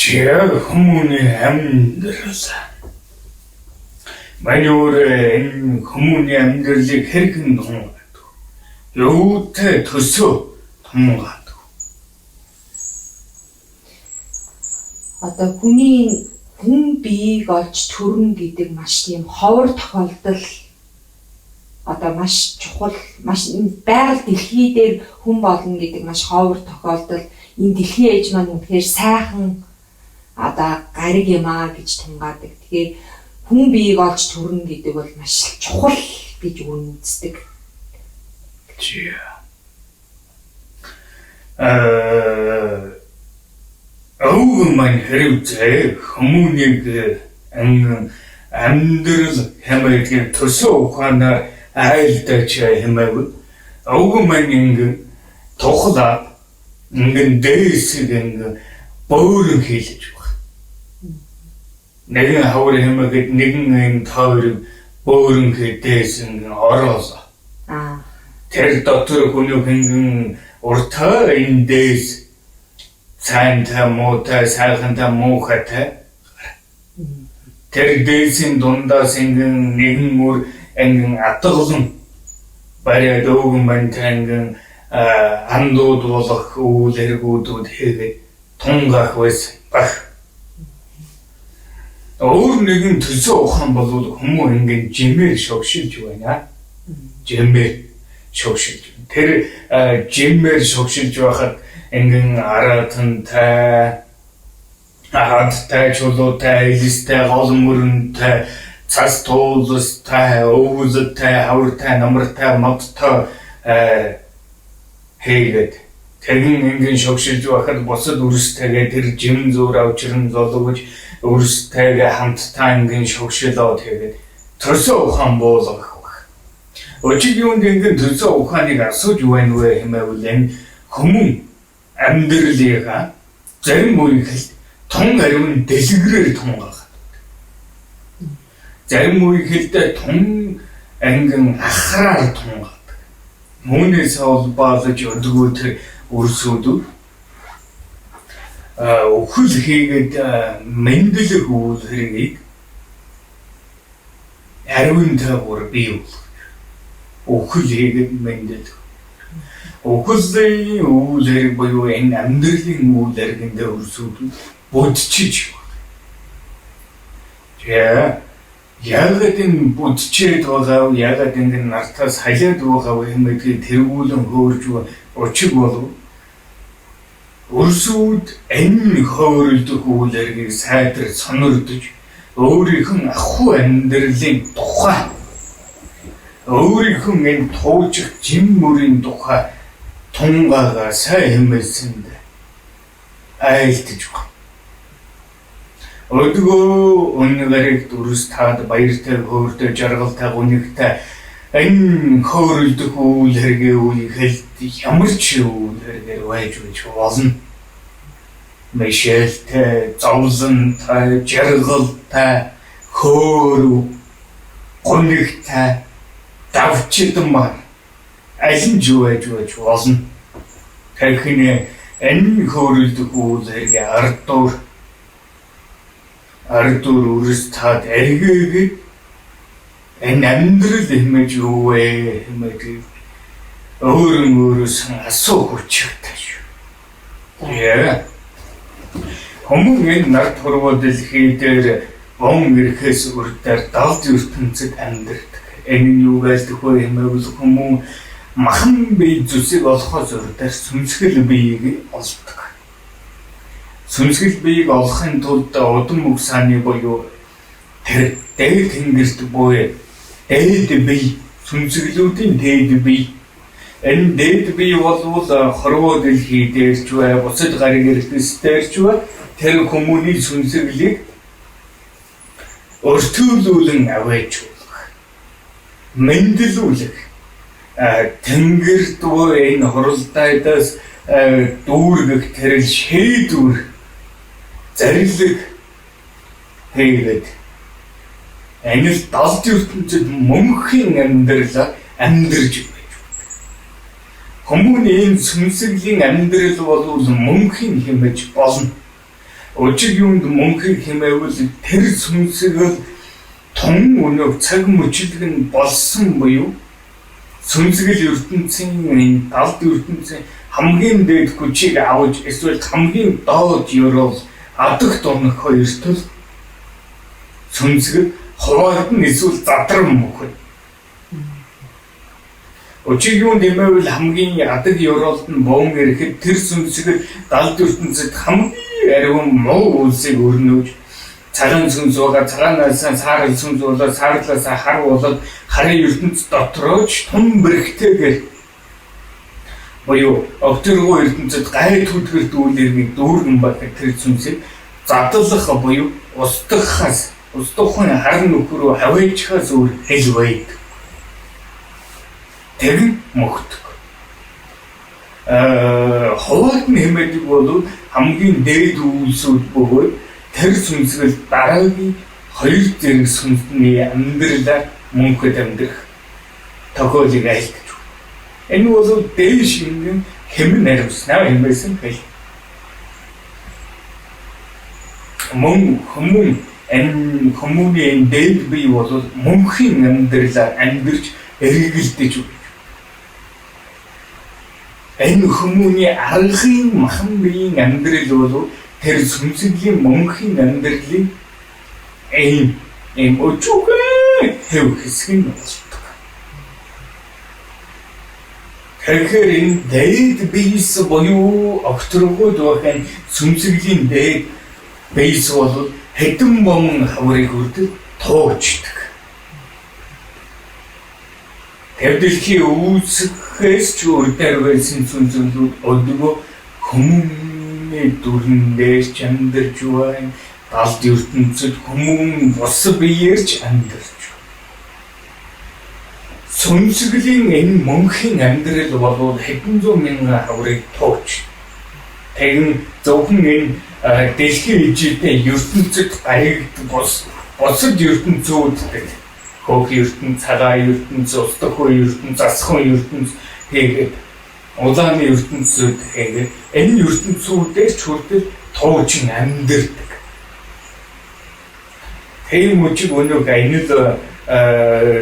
Хүмүүний амьдрал. Манайор энэ хүмүүний амьдралыг хэрхэн тунгадаг? Юутай төсөө тунгадаг? Одоо хүн биеийг олж төрнө гэдэг маш тийм ховор тохиолдол одоо маш чухал маш байгаль дэлхий дээр хүн болно гэдэг маш ховор тохиолдол энэ дэлхийн ээж маань үнэхээр сайхан одоо гариг юм аа гэж тунгаадаг. Тэгэхээр хүн биеийг олж төрнө гэдэг бол маш чухал гэж үнэлдэг. Өвгөн маань хэрэгцээ хүмүүнийг амьдрал хэмээх төсөө ухаанаар айлдаж хэмэв. Өвгөн маань ингэн тухлаа ингэн дээсийг бөөрөн хийлж байна. Нэгэн хавар хэмэхэд нэгэн тойрог бөөрөн дээс ороолоо. Тэр дотор хүний хэнгэн уртаа энэ дээс цаантай муутай сайхантай муухайтай тэр дээсийн дундаас ингэн нэгэн мөр ингэн атгалан бариад өвгөн мантай ингэн андууд болох үйл хэрэгүүдүүд хийгээд тунгаах байсан баг. Өөр нэгэн төсөө ухаан бол хүмүүс ингэн жимээр шогшилж байна. Жимээр шогшилж. Тэр жимээр шогшилж байхад ингэн аратантай ахадтай чулуутай илистэй гол мөрөнтэй цас туулстай өвөлтэй хавртай намартай модтой хийгээд тэгин ингэн шогшилж байхад босод үрстэйгээ тэр жим зүүр авчран золгож үрстэйгээ хамттай ингэн шогшилоод хийгээд төсөө ухаан буулгах баг. Өчигдүнд ингэн төсөө ухааныг асууж байна вэ хэмэвэл энэ хүмүүн амьдралыгаа зарим үеийг тун ариун дэлгэрээр тунгаах. Зарим үеийг тун ангин ахраар тунгаах. Мөнөөс олбаалж өдгөө тэр өрсөдөө өхөл хийгээд мэндэлэх үйл хэргийг ариунтай бүр бий болох. Өхөл хийгээд мэндэлэх. Өхөлийн үйл хэрэг буюу энэ амьдралын үйл хэрэгэндээ өрсөдөө бодчиж байна. Яг энэ бодчихэд байгаа яг энэ нартаас халиад байгаа юм гэдгийг тэргүүлэн хөөрж очиг болов. Өрсөд энэ хөөрөлдөх үйл хэргийг сайдрж сонирдож өөрийнх нь ахуй амьдралын тухай өөрийнх нь энэ туужих жим мөрийн тухай тунгаага сайн хэмээсэнд айлтж байна. Өдгөө өнөөрийг дүрс таад баяртай хөөртэй жаргалтай гүнигтэй энэ хөөрөлдөх үйл хэрэг үеийг ямар ч үйл хэрэгээр байж болно. Мэшэлтэй, зовлонтой, жаргалтай, хөөр гүнигтэй давчидмаар аль нь юу байж болно. Тэрхний энэ хөөрөлдөх үйл хэрэг ардуур үрс таад эргээгээд энэ амьдрал хэмэж юу вэ хэмээг өөрөөс асуух учиртай шүү. Хүмүүс энэ нарт хорвоо дэлхий дээр он ирэхээс үрдээр далд ертөнцид амьдардаг. Энэ юу байлдах вэ хэмэвэл хүмүүс махан бие зүсийг олохоос үрдээр сүнсгэл биеийг олдог. Сүнсгэл биеийг олохын тулд удам мөксаны буюу тэр дээд тэнгэрт буй дээд бие сүнсгэлүүдийн дээд бие энэ дээд бие бол хорвоо дэлхий дээр ч бай бусад гариг эрдэс дээр ч бай тэр хүмүүний сүнсгэлийг өртүүлүүлэн аваач мэндэлүүлэх тэнгэрт буй энэ хоролдоодоос дүүргэх тэр шийдвэр зарилэг хийгээд энэ л далд ертөнцид мөнхийн амьдралаар амьдарч байж байна. Хүмүүний энэ сүнсглийн амьдрал бол мөнхийн хэмэж болно. Өчиг юунд мөнхийг хэмээвэл тэр сүнсгэл тун өнөг цаг мөчлөг нь болсон буюу сүнсгэл ертөнцийн далд ертөнцийн хамгийн дээд хүчийг авч эсвэл хамгийн доод ёрол адагт онох хоёр төл сүнсгэл хуваард нь эсвэл задран мөхөд. Өчиг юунд нэмэвэл хамгийн адаг ёроолд нь бом ирэхэд тэр сүнсгэл далд ертөнцид хамгийн ариун муу үлсийг өрнөж цагаан сүнс болоод цагаанаас саарал сүнс болоод саарлаас хар болоод харын ертөнц дотрооч тун бэрхтэйгээр буюу огторгоо ертөнцид гай түлхэрт үйл ирмэг дүүргэн баг тэр сүнсийг задлах буюу устгахаас устгахын харин нөхрөө хавьяачхаас өөр хэл байдаг. Тэр мөхдөг. Хуваард нэмэдэг бол хамгийн дээд үйлсүүд бөгөөд тэр сүнсгэл дараагийн хоёр зэрэг сүнсний амьдралаар мөнхөд амьдрах тохиолыг айлтгаж байна. Энэ бол дээш юм хэмнэн наривснаа хэмээсэн бай. Энэ хүмүүний дээд бий бол мөнхийн амьдралаар амьдарч эргэлдэж байна. Энэ хүмүүний аргын махан биеийн амьдрал бол тэр сүнсгийн мөнхийн амьдралын ийм өчүүхэн хэв хэсэг нь болдог. Тэгэхээр энэ дээд биес буюу огторгууд байх сүнсгийн дээд биес бол хэдэн бомн хаврыг хүртэл тоочдөг. Тэвдэлхийн үүсгэхээс ч үрдээр байсан сүнсгүүд өдгөө хүмүүний дүрнээр ч амьдарч байна. Далд ертөнцид хүмүүн бос биеэр ч амьдарч байна. Сүнсглийн энэ мөнхийн амьдрал бол хэдэн зуун мянган хаврыг тооч. Тэгэн зөвхөн энэ дэлхийн ижидээ ертөнцид гаригд босод ертөнцүүд хөх ертөнц, цагаан ертөнц, устдахгүй ертөнц, засхон ертөнц тэгээд улааны ертөнцүүд тэгээд энэ ертөнцүүдээр ч хүртэл туучин амьдардаг. Тийм үчиг өнөг энэ л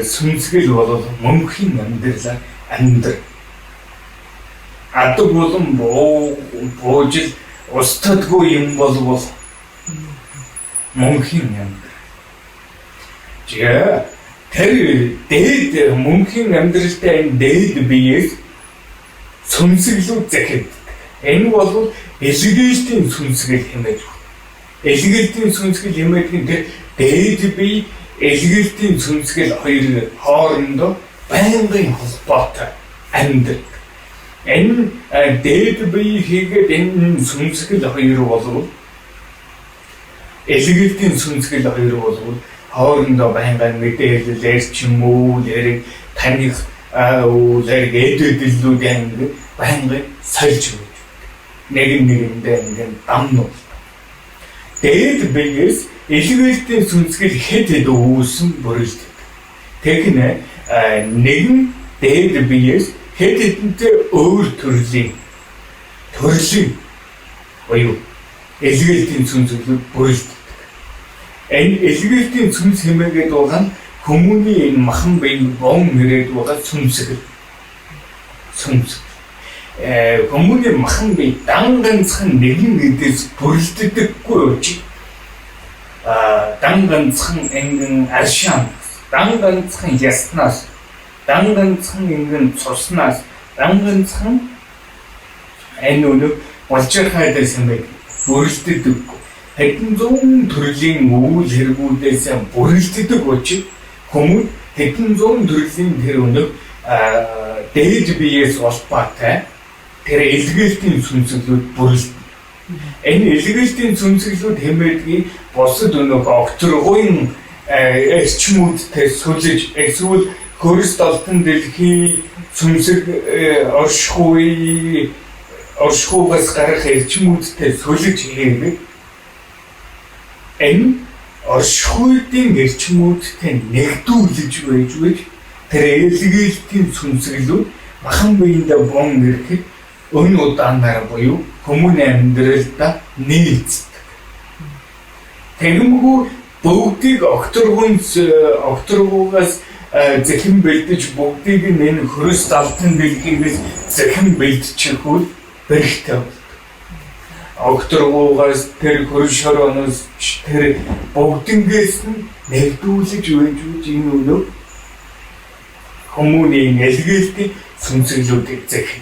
сүнсгэл бол мөнхийн амьдралаар амьдар. Адаг болон буужил устдаггүй юм бол мөнхийн амьдрал. Тэр дээд мөнхийн амьдралтай энэ дээд биеэс сүнсгэлүүд захиддаг. Энэ бол элгэлтийн сүнсгэл хэмээж байна. Элгэлтийн сүнсгэл хэмээдэг нь тэр дээд бие элгэлтийн сүнсгэл хоёр хоорондоо байнгын холбоотой амьдардаг. Энэ дээд бие хийгээд энэ сүнсгэл хоёр бол элгэлтийн сүнсгэл хоёр бол хоорондоо байнгын мэдээлэлээр ч юм уу нэрийг таних лэрэг эдэдэллүүдийн байнгын сольж өгдөг. Нэгэндээ ингээд дамнуу. Дээд биеэс элгэлтийн сүнсгэл хэд үүсэн бүрэлдэхүүн. Тэгнэ нэгэн дээд биеэс хэд хэдэнтэй өөр төрлийн буюу элгэлтийн сүнсгэлүүд бүрэлдэхүүн. Энэ элгэлтийн сүнс хэмээгээд байгаа нь хүмүүний энэ махан биеийн бом нэрээд байгаа сүнсгэл. Хүмүүний махан бие дан ганцхан нэгэн эдээс бүрэлддэггүй учраас дан ганцхан ингэн аршаан, дан ганцхан яснаас, дан ганцхан ингэн цуснаас, дан ганцхан энэ өнөг болж байгаадаас хэмээг бүрэлддэггүй. Хэдэн зуун төрлийн үйл хэрэгүүдээс бүрэлддэг учраас хүмүүс хэдэн зуун төрлийн тэр өнөг дээд биеэс холбоотой тэр элгэлтийн сүнсгэлүүд бүрэлддэг. Энэ элгэлтийн сүнсгэлүүд хэмээдгийг бусад өнөг огторгойн эрчмүүдтэй сүлж эсвэл хөрс долтон дэлхийн сүнсэг оршихуйгаас гарах эрчмүүдтэй сүлж хийгээд энэ оршихуйдын эрчмүүдтэй нэгдүүлж байж тэр элгэлтийн сүнсгэлүүд махан биендээ бон ирэхэд өн удаанаар буюу хүмүүний амьдралдаа нийцдэг. Тэгмгүй бүгдийг окторгуугаас захин бэлдэж бүгдийг энэ хөрөс далтан дэлхийгээс захин бэлдчихвэл бэрхтэй. Окторгуугаас тэр хөрөс шорооноос тэр бүгднгээс нь нэгдүүлж үйж энэ өнөө хүмүүний элгэлтийн сүнсэглүүдийг захин.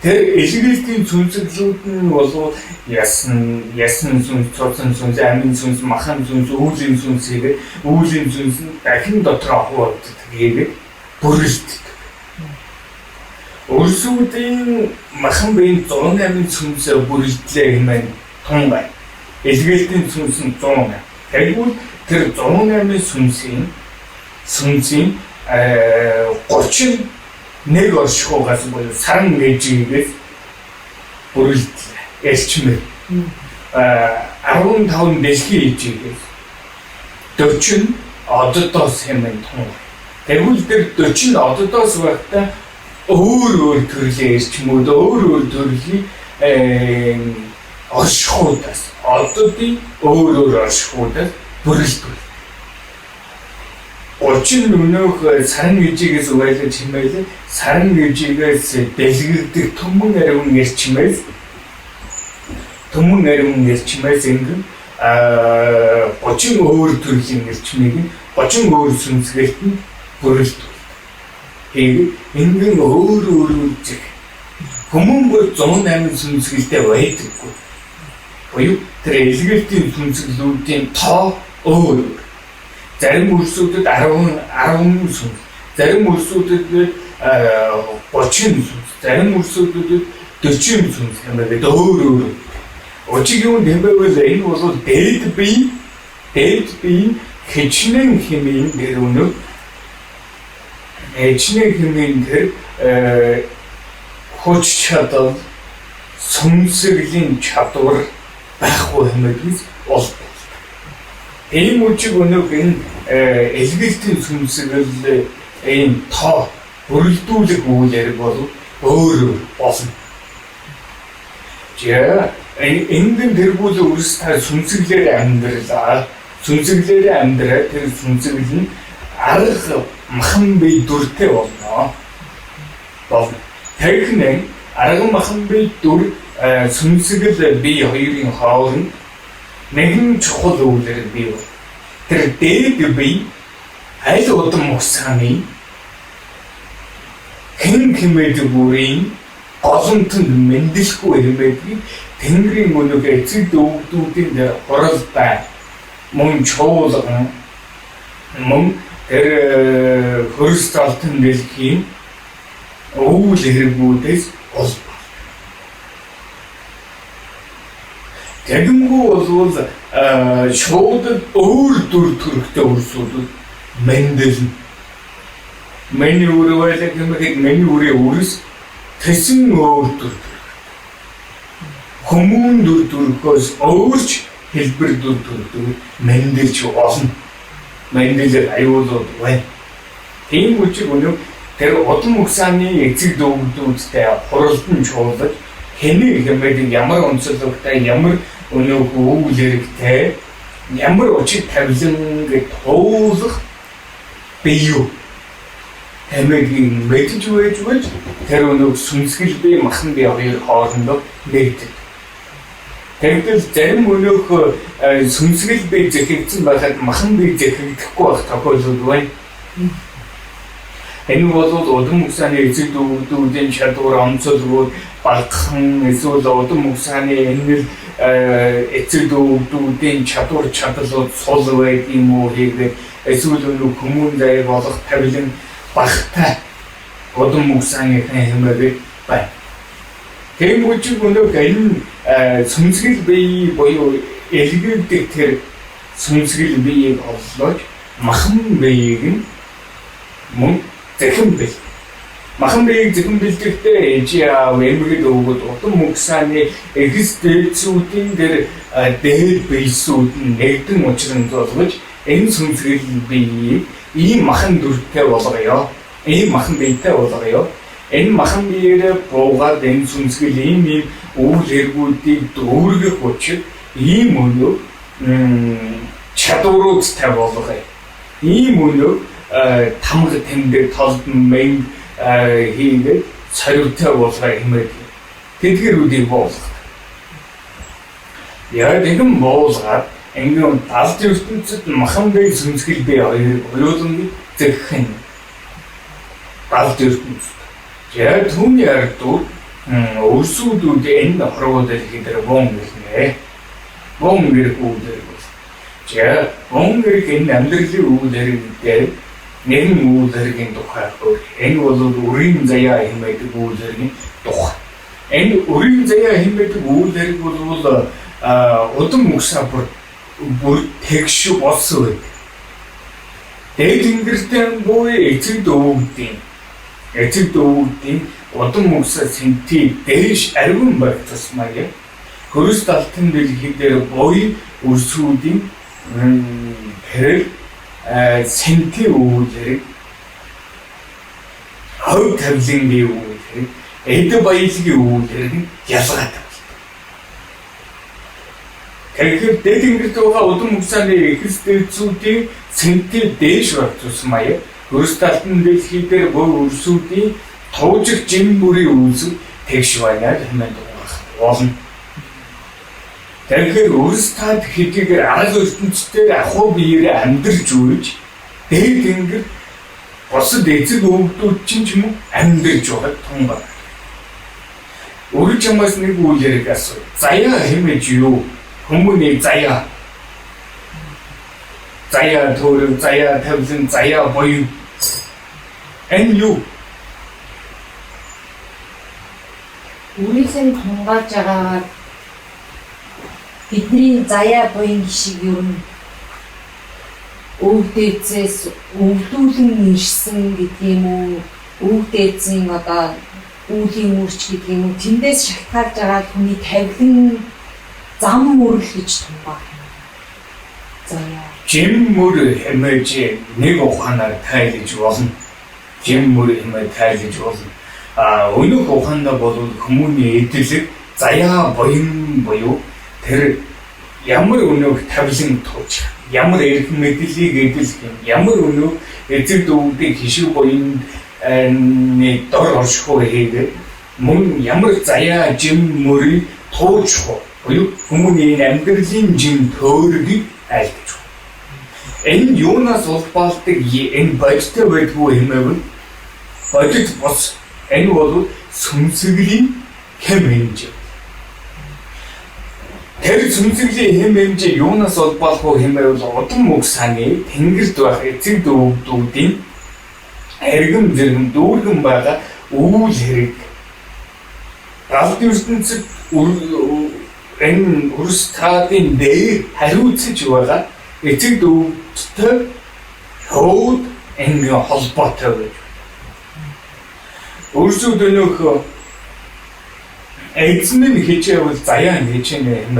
Тэр элгэлтийн сүнсэглүүд нь бол ясн сүнс, цоцсон сүнс, амин сүнс, махан сүнс, үүлэн сүнсийг үүлэн сүнс нь дахин дотроо хуваагддаг гэдэг бүрэлддэг. Өрсүүдийн махан биеийн 108 сүнс бүрэлдлээ хэмээн тун байна. Элгэлтийн сүнс нь 108. Тэгвэл тэр 108 сүнсийн 31 оршихугаас буюу саран ээжигээс бүрэлдлээ. Элчмэр 15 дэлхийн ээжигээс 40 оддоос хэмээн тун. Тэгвэл тэр 40 оддоос байхдаа өөр төрлийн эрчмүүд, өөр төрлийн оршихуудаас оддын өөр оршихуудаас бүрэлдэв. 30 өнөөх саран ээжигээс уйлаж хэмээл саран ээжигээс дэлгэрдэг төмөн ариун эрчмээс ингэн 30 өөр төрлийн эрчмийг 30 өөр сүнсгэлт нь бүрэлдэв. Ингэн өөр үзэг хүмүүнгүй 108 сүнсгэлтэй байдаггүй. Буюу тэр элгэлтийн сүнсгэлүүдийн тоо өөр. Зарим өрсүүдэд 10 сүнс, зарим өрсүүдэд 30 сүнс, зарим өрсүүдэд 40 сүнс хэмээн өөр. Очиг юм хэмэвэл энэ бол дээд бие хичнээн хэмээн дээр өнөө хичнээн хэмээн дээр хүч чадал сүнсглийн чадвар байхгүй хэмээн бол ийм үчиг өнөг энэ элгэлтийн сүнсгэл энэ тоо бүрэлдүүлэх үйл яриг бол өөр болно. Эндэн тэргүүл өөрсдөө сүнсгэлээр амьдралаа. Сүнсгэлээр амьдраа тэр сүнсгэл нь арга махан бие дүртэй болно. Тэгнэ арга махан бие дүр сүнсгэл бие хоёрын хооронд нэгэн чухал үйлээр бий бол тэр дээд бие аль удам усаны хэмэдэг бүрийн голомтонд мэндэлгүй хэмээдэг тэнгэрийн өнөг эцэг дүүгдүүдийн дээр хурал бай мөн чуулган мөн тэр хөрс талтан дэлхийн үйл хэрэгүүдээс олб. Тэгмгүй бол шууд өөр дүр төрхтэй өрсөлдөд мэндэлнэ. Миний үрэлэг гэмэхэд миний үрээ үрс тэсэн өөр дүр төрх. Хүмүүн дүр төрхөөс өөрч хэлбэр дүр төрх мэндэлж олно. Мэндэлэр аюулууд байна. Тийм үчиг өнөг тэр удам угсааны эцэг дүүгдүүдтэй хуралдан чуулж хэнийг хэмээн ямар онцлогтой ямар өнөөх үйл хэрэгтэй ямар очиг тавилан гэж туулах бие хэмээн мэдж байж тэр өнөөх сүнсгэл бие махан бие хоёр хоорондоо нэгдэг. Тэгвэл зарим өнөөх сүнсгэл бие зэхэгдсэн байхад махан бие зэхэгдэхгүй байх тохиолдол байна. Энэ бол удам угсааны эцэг дүүгдүүдийн чадвар онцлогуд багахан эсвэл удам угсааны энэ эцэг дүүгдүүдийн чадвар чадлууд сул байд юм уу гэдэг эсвэл хүмүүн зай болох тавилан багтай удам угсааны хэмээг байна. Тийм үчиг өнөг энэ сүнсгэл бие буюу элгэлдэг тэр сүнсгэл биеийг оллож махан биеийг нь мөн захин бил. Махан биеийг захин бэлдэхдээ эмгэг өгөөд удам угсааны эгс дээдсүүдийн дээр дээд биесүүд нь нэгдэн учран золгож энэ сүнсгэл биеийг ийм махан дүртэй болгоё. Ийм махан биетэй болгоё. Энэ махан биеэрээ буугаад энэ сүнсгэл ийм үйл хэрэгүүдийг дүүргэх учир ийм өнөө чадваруудтай болгоё. Ийм өнөө тамга тэмдэг толдон мэн хийгээд царивтай болгоё хэмээн тэдгэрүүдийг болгох. Яг нэгэн буулгаад ингээд далд ертөнцид Махамбет сүнсгэл бий хоёуланг зэгхэн далд ертөнцид. Яг түүний ардуу өрсүүдүүд энэ хорвоод ихээр бом гэнэ. Бом гэрэг үүдэр. За бом гэрэг энэ амьдралын үүдэрээр нэгэн үүдэргийн тухай өөр. Энэ бол үрийн заяа хэмээдэг үүдэргийн тухай. Энэ үрийн заяа хэмээдэг үүдэрг бол удам мөксаа бүр тэгш болсон байд. Дээд тэнгэртэн буй эцэг дөвүүдийн удам мөксаа сэнти дээш арвин байх тусмаа хөрс талтан дэлхий дээр буй өрсүүдийн хэрэг сэнти үүдэрэг хав тавлингийн үүдэрэг эд баялагын үүдэрэг ялгаатай. Тэгэхээр дээд тэнгэрт байгаа удам мөксааны эхэстэйцүүдийн сэнти дээш байх тусмаа хөрс талтан дэлхий дээр буй өрсүүдийн тоожиг жим бүрийн үйлс тэгш байна хэмээн болно. Тэгэхээр өөрсдөө хэдийгээр арга ертөнцийн ахуй биеэрээ амьдарч үйж дээд тэнгэр босод эцэг өвгдүүд чинь ч юм уу амьдарч байгаа тун байна. Өөрөөр чамаас нэг үйл яриг асуу. Заяа хэмээж юу? Хүмүүний заяа. Заяа төрөв, заяа тавлан, заяа боёо. Энэ юу? Үргэлжлэн тунгааж байгаа бидний заяа буян гişиг юу нь өвдөөцөөс өвдүүлэн ирсэн гэдэг юм уу? Өвдөөцийн одоо үүлийн мөрч гэдэг юм уу? Тэндээс шалтгаалж байгаа хүний тавилан зам мөрөл гэж тунгаа. Заяа. Жим мөр хэмээж нэг ухаанаар тайлж болно. Жим мөр хэмээж тайлж болно. Өнөөх ухаанда бол хүмүүний эдлэг заяа буян буюу тэр ямар өнөөх тавилан тууч, ямар эрх мэдлийг эдлэх юм, ямар өнөөх эцэг дүүдийн хишиг буян дор оршихуй хийгээд мөн ямар заяа жим мөрийг тууч буюу хүмүүний амьдралын жим төөргийг айлтж байна. Энэ юунаас улбаалдаг энэ бодиттой байдгүй хэмээн бодит бос. Энэ бол сүнсглийн хэм хэмжээ. Тэр сүнсглийн хэм хэмжээ юунаас улбаалах вэ хэмээн удам мөксааны тэнгэрт байх эцэг дүүдийн эргэм зэрэм дүүргэн байгаа үйл хэрэг. Далд ертөнцид энэ өрс таадын дээр хариуцж байгаа эцэг дүүдтэй хөөд энэ холбоотой байж. Өрсүүд өнөөх эзэн хичээвэл заяа хичээнэ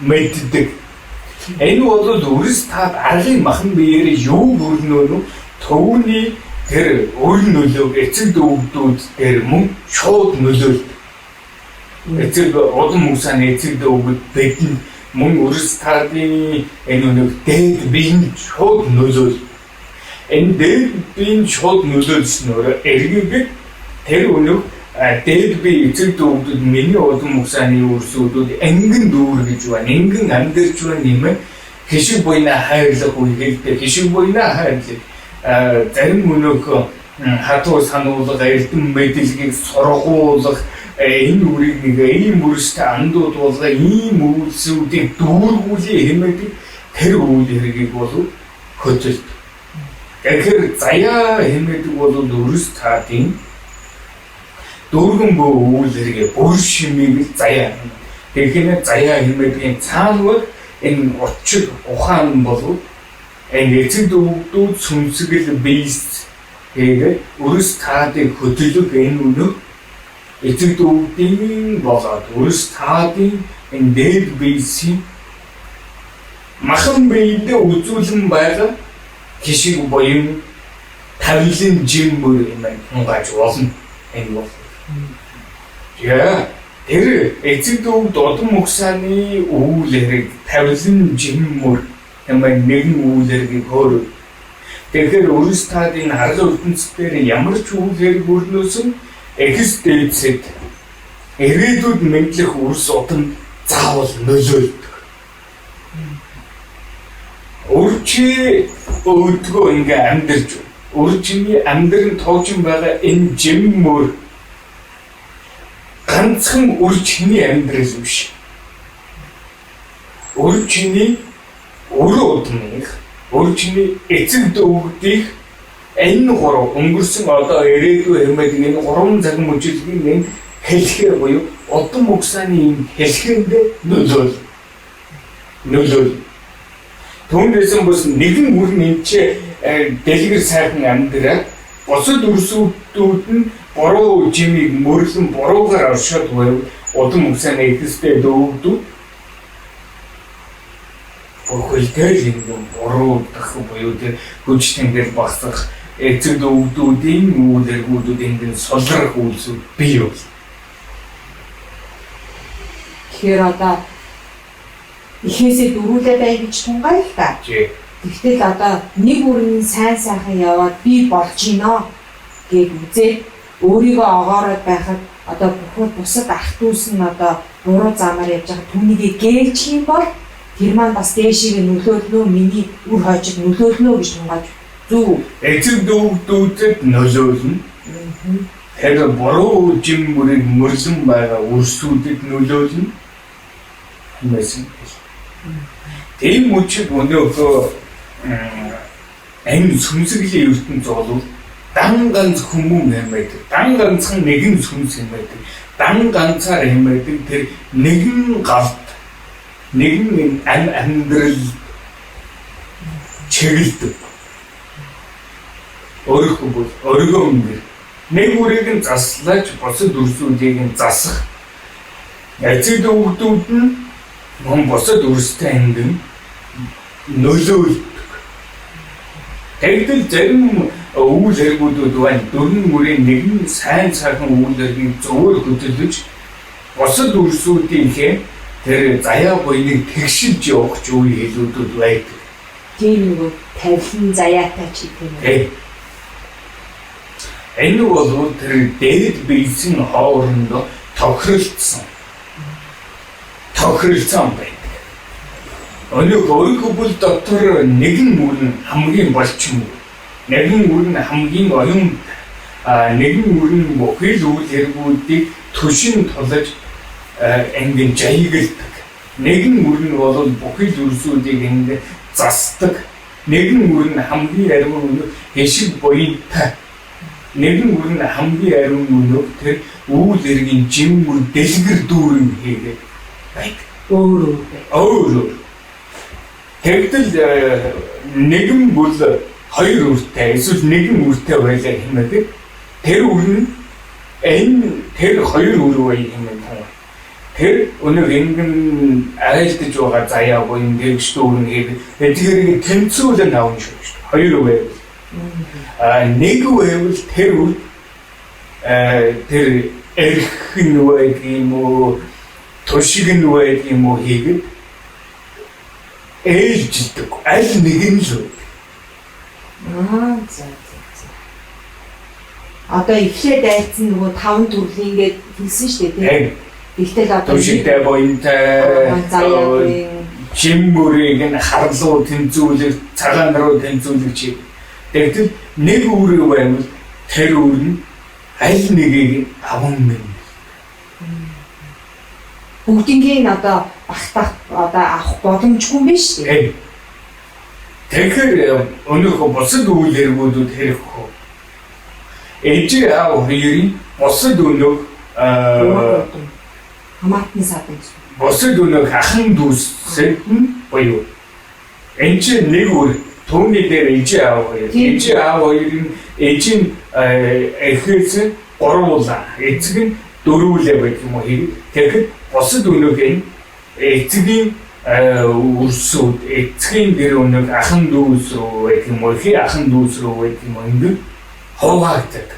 мэддэг. Энэ бол өрс таад аргын махан биеэр юу бүрнөө төвний тэр өрн нөлөөг эцэг дүүдүүд дээр мөн шууд нөлөөлдөг. Эцэг удам мөксааны эцэг дүүд бэдэн мөн өрс таадын энэ өнөөх дээд биеийн шууд нөлөөлдөг. Энэ дээд биеийн шууд нөлөөлснөөр эргээд тэр өнөөх дээд бие эцэг дүүдүүд миний удам мөксааны өрсүүдүүд ангин дүүр гэж байна. Ангин амьдарч байна нэмээ хишиг буйна хайрлах үегэлтэй хишиг буйна хайрлах зарим өнөөх хатуу сануулга эрдэм мэдлэгийг сургуулах энэ үрийг нэг ийм өрстэй андууд болго ийм үйлсүүдийг дүүргүүлээ хэмээдэг тэр үйл хэргийг бол хөтөлд. Тэгэхээр заяа хэмээдэг бол өрс таадын дүүргэн бөө үйл хэрэг бүр шимийг заяа. Тэгэхээр заяа хэмээдгийн цаанууд энэ учир ухаан бол энэ эцэг дүүд сүнсгэл бийс тэгээд өрс таадын хөдөлөг энэ өнөө эцэг дүүдийн болоод өрс таадын энэ дээд бийсийн махан биедээ үзүүлэн байгаа хишиг буян тавилан жим мөр юм хунгааж болно энэ бол. Яа Тэр эцэг дүүг додон мөксаны үүлэрэг тавилан жиммөр ямар нэгэн үүлэргийг хөөр. Тэгэхээр өөрсдийн арга ертөнцийн ямар ч үүлэр бүрнөөсөн экстэйцэд ирээдүйд мэдлэх үрс удам заавал нөлөөлдөг. Өөрчи өөдгөө ингээ амьдарч байна. Өөрчний амьдрын тоожин байгаа энэ жиммөр ганцхан үрчний амьдрал биш. Үрчний өрөөдмөх, үрчний эцэг дүүгдих энэ гурав өнгөрсөн одоо ирээдүй хэмээх энэ 3 цаг мөжилгийн хэлхээ буюу удам мөксаны энэ хэлхэнд нөлөөл. Түүнээс бас нэгэн бүрэн энэ дэлгэр сайхан амьдраад бусад үрсүүдүүд нь буруу жимийг мөрлөн буруугаар оршоод байв удам мөксаны эхэстэй дүүгдүүд бүхэлдээ энэ буруу дах буюу тэр хүч тэнгэр багсах эцэг дүүгдүүдийн үүлэргүүдийн сулрах үйлсүүд бий бол. Тэгэхээр одоо ихээсээ дөрүүлээ бай гэж тунгаая л та. Тэгтэл одоо нэг бүрэн сайн сайхан яваад би болж гинөө гэж үзээд өөрийгөө огоороод байхад одоо бүхэл бусад ах дүүс нь одоо буруу замаар явж байгаа түүнийг гээчих юм бол тэр маань бас дээшийг нөлөөлнө миний үр хойчод нөлөөлнө гэж тунгааж зүг. Эцэг дүүгдүүдэд нөлөөлнө. Тэр буруу жиммөрийг мөрлөн байгаа үрсүүдэд нөлөөлнө. Хэмээсэн. Тийм учраас өнөөхөө энэ сүнсглийн ертөнц бол дан ганц хүмүүн хэмээдэг. Дан ганцхан нэгэн сүнс хэмээдэг. Дан ганцаар хэмээдэг тэр нэгэн галт нэгэн амьдрал чиглэдэг. Өөргөө нэг үрийг нь заслаж босод үрсүүдийг нь засах. Эцэг дүүгдүүд нь мөн босод үрстэй ангин нөлөөлдөг. Тэгвэл зарим үйл хэрэгүүдүүд байна. Дөрвөн бүрийн нэгэн сайн сайхан үйл хэргийг зөвөр хөдөлж босод үрсүүдийнхээ тэр заяа буйныг тэгшилж явах үйл хэлүүдүүд байдаг. Тийм нэг тавилан заяатай ч гэдэг. Энэ бол тэр дээд бийсэн хоорондоо тохиролцсон байдаг. Өөрийнхөө бүл дотор нэгэн мөрөн хамгийн болчмол, нэгэн мөрөн хамгийн оюун, нэгэн мөрөн бүхэл үйл хэрэгүүдийг төшин тулж ангин жайгалдаг. Нэгэн мөрөн бол бүхэл үрсүүдийг ингэ засдаг. Нэгэн мөрөн хамгийн ариун өнөө хэшиг буянтай. Нэгэн мөрөн хамгийн ариун өнөө тэр үйл хэргийн жиммөр дэлгэр дүүрэн хийгээд байдаг. Өөр. Тэгтэл нэгэн бүл хоёр үртэй эсвэл нэгэн үртэй байлаа хэмэдэг. Тэр үр нь тэр хоёр үр бай хэмэдэг. Тэр өнөө ингэн айлдж байгаа заяа буюу тэгш дүүрэн хийдэг. Тэгэхээр тэнцүүлэн авна шүү дээ. Хоёр үр. Нэг үйл тэр үр тэр эрх нь байдаг юм уу? Төшиг нь байдаг юм уу хийгээд ээлжилдэг. Аль нэг нь л үү. За. Одоо эхлээд айцсан нөгөө 5 төрлийн ингээд хэлсэн шүү дээ. Тэгтэл одоо төшигтэй буянтай жиммөрийг нь харлуу тэнцүүлэх, цагаан руу тэнцүүлэх чиг. Тэгтэл нэг үүрэг байвал тэр үүр нь аль нэгийг аван мэн. Бүгднийг одоо багтаах одоо авах боломжгүй юм биш үү? Тэгэхээр өнөөхөө бусад үйл хэрэгүүдүүд хэрэггүй. Ээж аав хоёрын бусад өнөөх хамаатны садан бусад өнөөх ахын дүүсэд нь буюу энэ чинь нэг үр түүний дээр ээж аав хоёр. Ээж аав хоёрын ээж нь эхээс гурвуулаа. Эцэг нь дөрвүүлээ байх юм уу хэрэг. Тэгэхээр бусад өнөөх эцгийн үрсүүд эцгийн дээр өнөөх ахын дүүс рүү байх юм уу, ахын дүүс рүү байх юм уу ингэ хуваагддаг.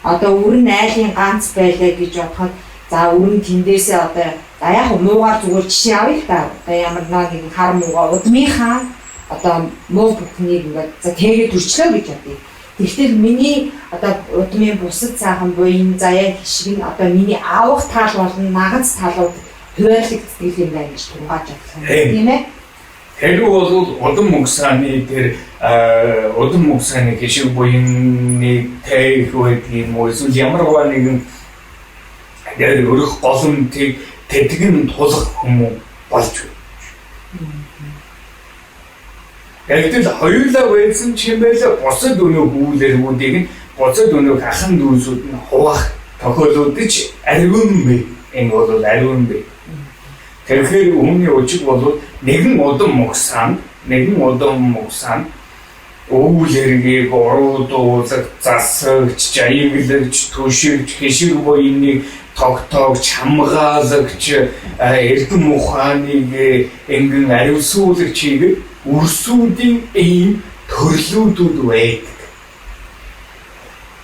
одоо өрн айлын ганц байлаа гэж бодоход за өрн тэндээсээ одоо за яг муугаар зүгээр жишээ авъя л да. Одоо ямар нэг хар муугаа удмынхаа одоо муу бүхнийг ингээд за тэгээ төрчлөө гэж бодъё. Тэгвэл миний одоо удмын бусад сайхан буян заяа хишиг нь одоо миний авах тал болон нагац талууд хуваарлагддаг юм байна гэж тунгааж байна. Тийм ээ. Тэр бол удам мөксаны тэр удам мөксаны хишиг буяны таих байдаг юм уу? Эсвэл ямарваа нэгэн яг өрөх голомтыг тэтгэн тулах хүмүүс болж байна. Гэтэл хоёулаа байсан ч юм байла бусад өнөө хүүлэргүүдийг нь бусад өнөө ахан дүүсүүд нь хуваах тохиолдлууд ч ариун бэ. Энэ бол ариун бэ. Тэгэхээр өмнө очиг бол нэгэн удам мөксан өвлөргийг оруудуулах засагч жаяглагч түшигч хишиг буйныг тогтоогч хамгаалагч эрдэм ухааныг ингэн ариусуулагчийг үрсүүдийн ийм төрлүүдүүд байдаг.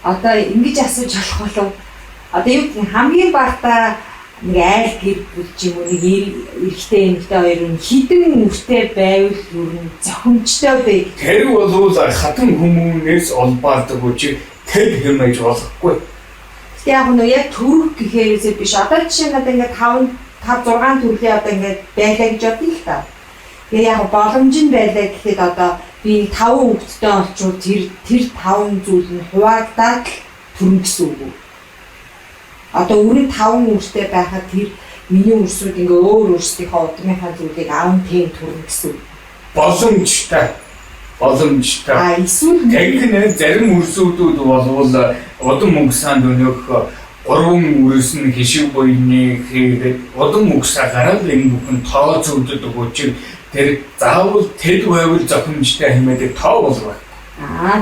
Одоо ингэж асууж болох болов. Одоо юу гэх хамгийн багтаа нэг айл гэр бүл ч юм уу нэг эрэгтэй эмэгтэй хоёр нь хідэн үртэй байвал юу н зохимжтой бай. Тэр бол хатан хүмүүнээс олбаадаг үчиг тэр хэмэж болохгүй. Гэтэ яг нь яг төрөх гэхээрээсээ биш. Одоо жишээ нь одоо ингээд 5 6 төрлийн одоо ингээд байлаа гэж бодъё л та. Тэгээ яг боломж нь байлаа гэхэд одоо би 5 хүүхэдтэй олчвол тэр 5 зүйл нь хуваагдаад төрнө гэсэн үг. Одоо өрн 5 үртэй байхад тэр миний үрсүүд ингээ өөр өөрсдийнхөө удмынхаа зүйлийг аав тийм төрнө гэсэн үг. Боломжтой. Эсвэл тэгнэ зарим үрсүүдүүд бол удам мөксанд өнөөх 3 үрс нь хишиг буйны хийгээд удам мөксаагаараа энэ бүхэн тоо зөвдөд өгөөч тэр заавал тэд байвал зохимжтой хэмээдэг тоо болов.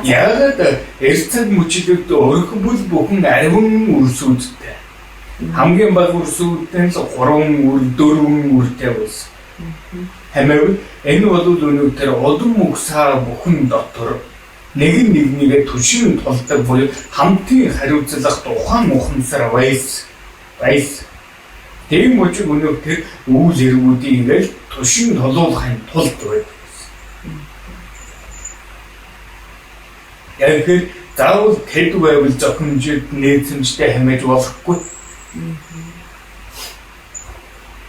Яг эрцэг мөчлөгд өргөн бүл бүхэн ариун үрсүүдтэй. Хамгийн бага үрсүүдтэй л 3 үр 4 үртэй байсан. Хамаагүй энэ бол өнөөдөр удам мөксаа бүхэн дотор нэгнийгээ түшин тулдаг буюу хамтын хариуцлах ухаан ухамсар байсан. Тийм учраас өнөөдөр үйл эргүүдийг ингээл түшин толуулахын тулд байдаг. Яг тэр заавал тэд байвал зохимжид нээцэмжтэй хэмээж болохгүй.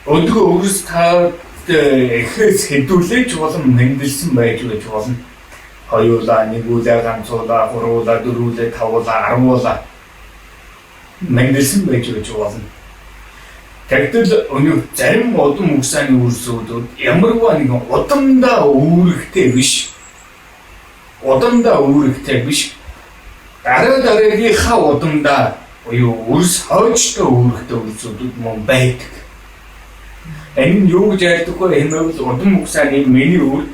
Өдгөө өөрс та эхээс хэдүүлээч болон мэндэлсэн байж болно. Хоёулаа, нэгүүлээ, ганцуулаа, гурвуулаа, дөрвүүлээ, тавуулаа, 10уулаа мэндэлсэн байж болно. Тэгтэл өнөө зарим удам мөксаны үрсүүд ямарваа нэгэн удамдаа үүрэгтэй биш. Дараагийнхаа удамдаа буюу үрс хойчтой үүрэгтэй үрсүүд мөн байдаг. Энэ нь юу гэж ярьдаг вэ? Энэ бол удам мөксаны миний үр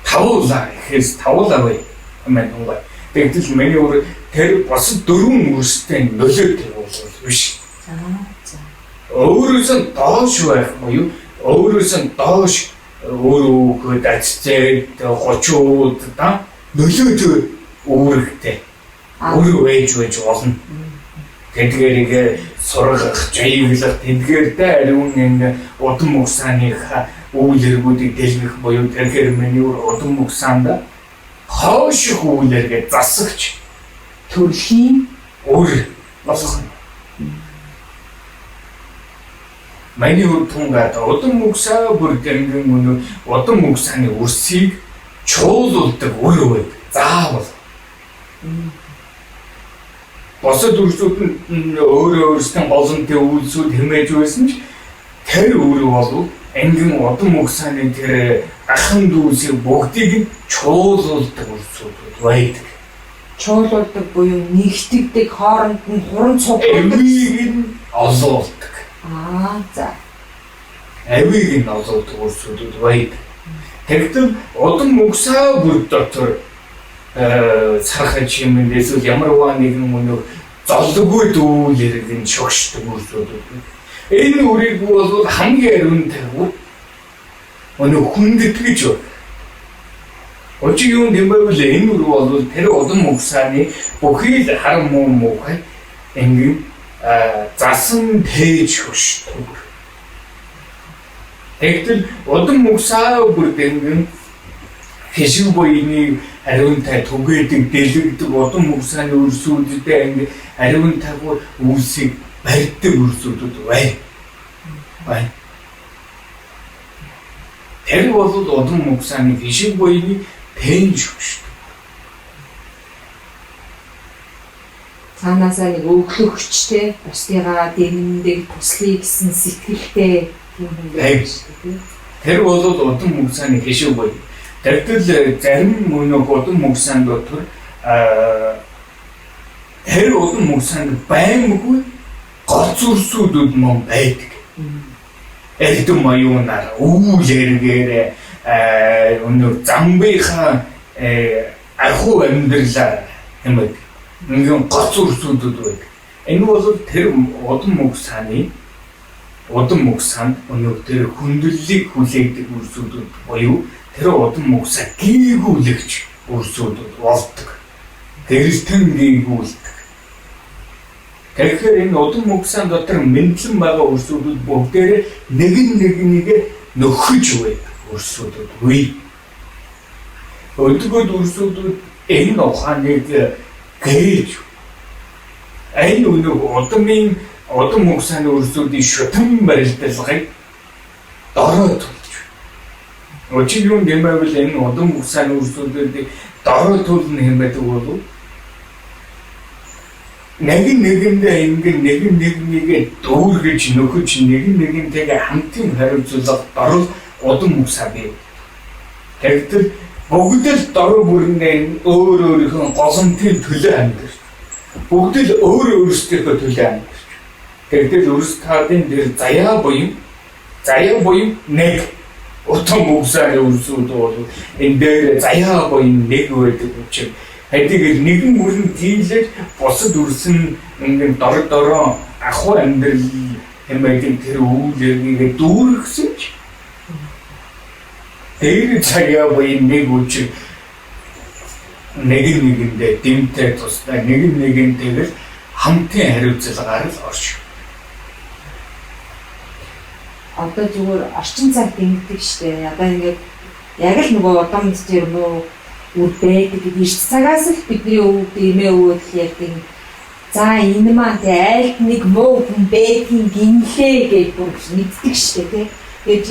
тавуулаа гэхээс тавуулаа бай. Амин. Тэгтэл миний үр тэр бас 4 үрстэй нөлөөтэй бол биш. Өөрөөс нь доош байх буюу өөрөөс нь доош өөрөө дэцтэй 30-ууд та нөлөөтэй үүрэгтэй. Өөрөө байж болно. Тэдгээрийг сургах, жаяглах, тэдгээртэй ариун энэ удам мөксаныхаа үйл эргүүдийг дэлгэх буюу тэрхэр миний удам мөксаанд хойших үйл эргээ засагч төрлийн үр болох. Миний тунгаад удам мөксаа бүр гэнгийн өнөө удам мөксаны үрсийг чуулуулдаг үр байдаг. Заавал. Босод үрсүүд нь өөрсдийн боломжтой үйлсүүд хэмээж байсан ч тэр үр бол энгийн удам мөксаны тэр ахан дүүсийг бүгдийг нь чуулуулдаг үрсүүд байдаг. Чуулуулдаг буюу нэгтгэдэг, хооронд нь хуран цуглуулдаг, авийг нь олуулдаг. За. Авийг нь олуулдаг үрсүүд байдаг. Тэгтэл удам мөксаа бүр дотор сархаж юм эсвэл ямарваа нэгэн өнөө золдоггүй дүүл иргэн шогшдог үрсүүд. Энэ үрийг бол хамгийн ариун тавь өнөө хүндэтгэж Өчиг юм дэмбэвэл энэ үр бол тэр удам угсааны бүхий л хар муухай энгийн засан тээж хөшдөг. Тэгтэл удам угсаа бүр дэнгэн хэшиг буйны ариунтай түгээдэг дэлгдэг удам угсааны өрсүүдтэй ингээ ариунтайг үлсийг барьдаг өрсүүдүүд байна. Тэр бол удам угсааны хэшиг буйны тээж хөшдөг. Цаанаасаа нэг өглөгчтэй бусдыгаа дэмндэг туслая гэсэн сэтгэлтэй тийм хүн байж тийм. Тэр бол удам угсааны хэшиг буй. Тэгтэл зарим мөнөг удам угсаанд дотор тэр удам угсаанд байнгүй гоц үрсүүдүүд мөн байдаг. Элдэн маюунаар үйл хэрэгээр өнөө замбынхаа архуу амьдралаа хэмэд нэгэн гоц үрсүүдүүд байдаг. Энэ бол тэр удам угсаанд өнөө тэр хүндрэлийг хүлээдэг үрсүүдүүд буюу тэр удам угсаа гийгүүлэгч үрсүүдүүд болдог. Гэрэлтэн гийгүүлдэг. Тэгэхээр энэ удам угсаан дотор мэдлэн байгаа үрсүүдүүд бүгдээр нэг нөхөж байдаг үрсүүдүүд үе. Өдгөөд үрсүүдүүд энэ ухааныг гээж энэ удам угсааны үрсүүдийн шүтэн барилдлагыг дорой тулж. Өчиг юм гэмэвэл энэ удам угсааны үрсүүдийг дорой тулна хэмэдэг бол нэгэндээ нэгийг дүүргэж нөхөж нэгэнтэйгээ хамтын хариуцлага дорол удам угсаа бий. Тэгтэл бүгд л дорой бүрнээ өөрийнхөө голомтын төлөө амьдарч. Бүгд л өөрсдийнхөө төлөө амьдарч. Тэгтэл өөрсдийн дээр заяа буюу нэг удам угсааны үрсүүд бол энэ дээр заяа буюу нэг байдаг учраас хэдийгээр нэгэн бүрэн дийлэж бусад үрсэн ингээд дороо ахуй амьдрал хэмээн тэр үүлэргийг дүүргэсэн ч тэр цагаа буюу нэг үчиг нэгэндээ дэмтэй тусдаа нэгэнтэйгээр хамтын хариуцлагаар л орш. Одоо зүгээр орчин цаг дэмдэг штэ. Одоо ингээд яг л нөгөө удам дээр нөө үр байдаг гэж цагаас л бидний өвд эмээ өвд ярьдаг. За энэ маань айлт нэг муу хүн бэдгийн гинлээ гэж бүр мэддэг штэ тий. Тэгээ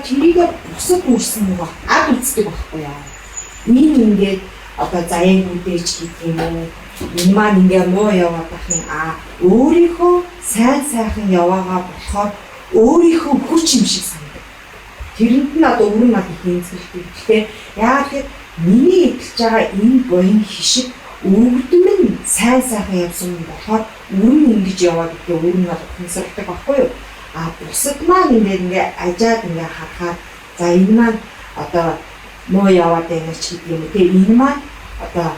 тэрийг бусад үрсэн нөгөө ад үздэг байхгүй яа. Энэ ингээд одоо заяа үдээж гэдэг юм уу. Энэ маань ингээ муу яваад ахын өөрийнхөө сайхан яваагаа болохоор өөрийнхөө хүч юм шиг санагдав. Тэрэнд нь одоо өөр нь надад хэмзэлтэй. Гэхдээ яагаад гэвэл миний эвдэлж байгаа энэ буян хишиг өвгдөм нь сайхан явсан болохоор өрн ингэж яваад гэдэг өөр нь надад хэмсэлтэй байхгүй юу? Бусад маань ингээ ажаад ингээ харахаар за энэ маань одоо муу яваад байна ч гэдэг юм. Тэгээ энэ маань одоо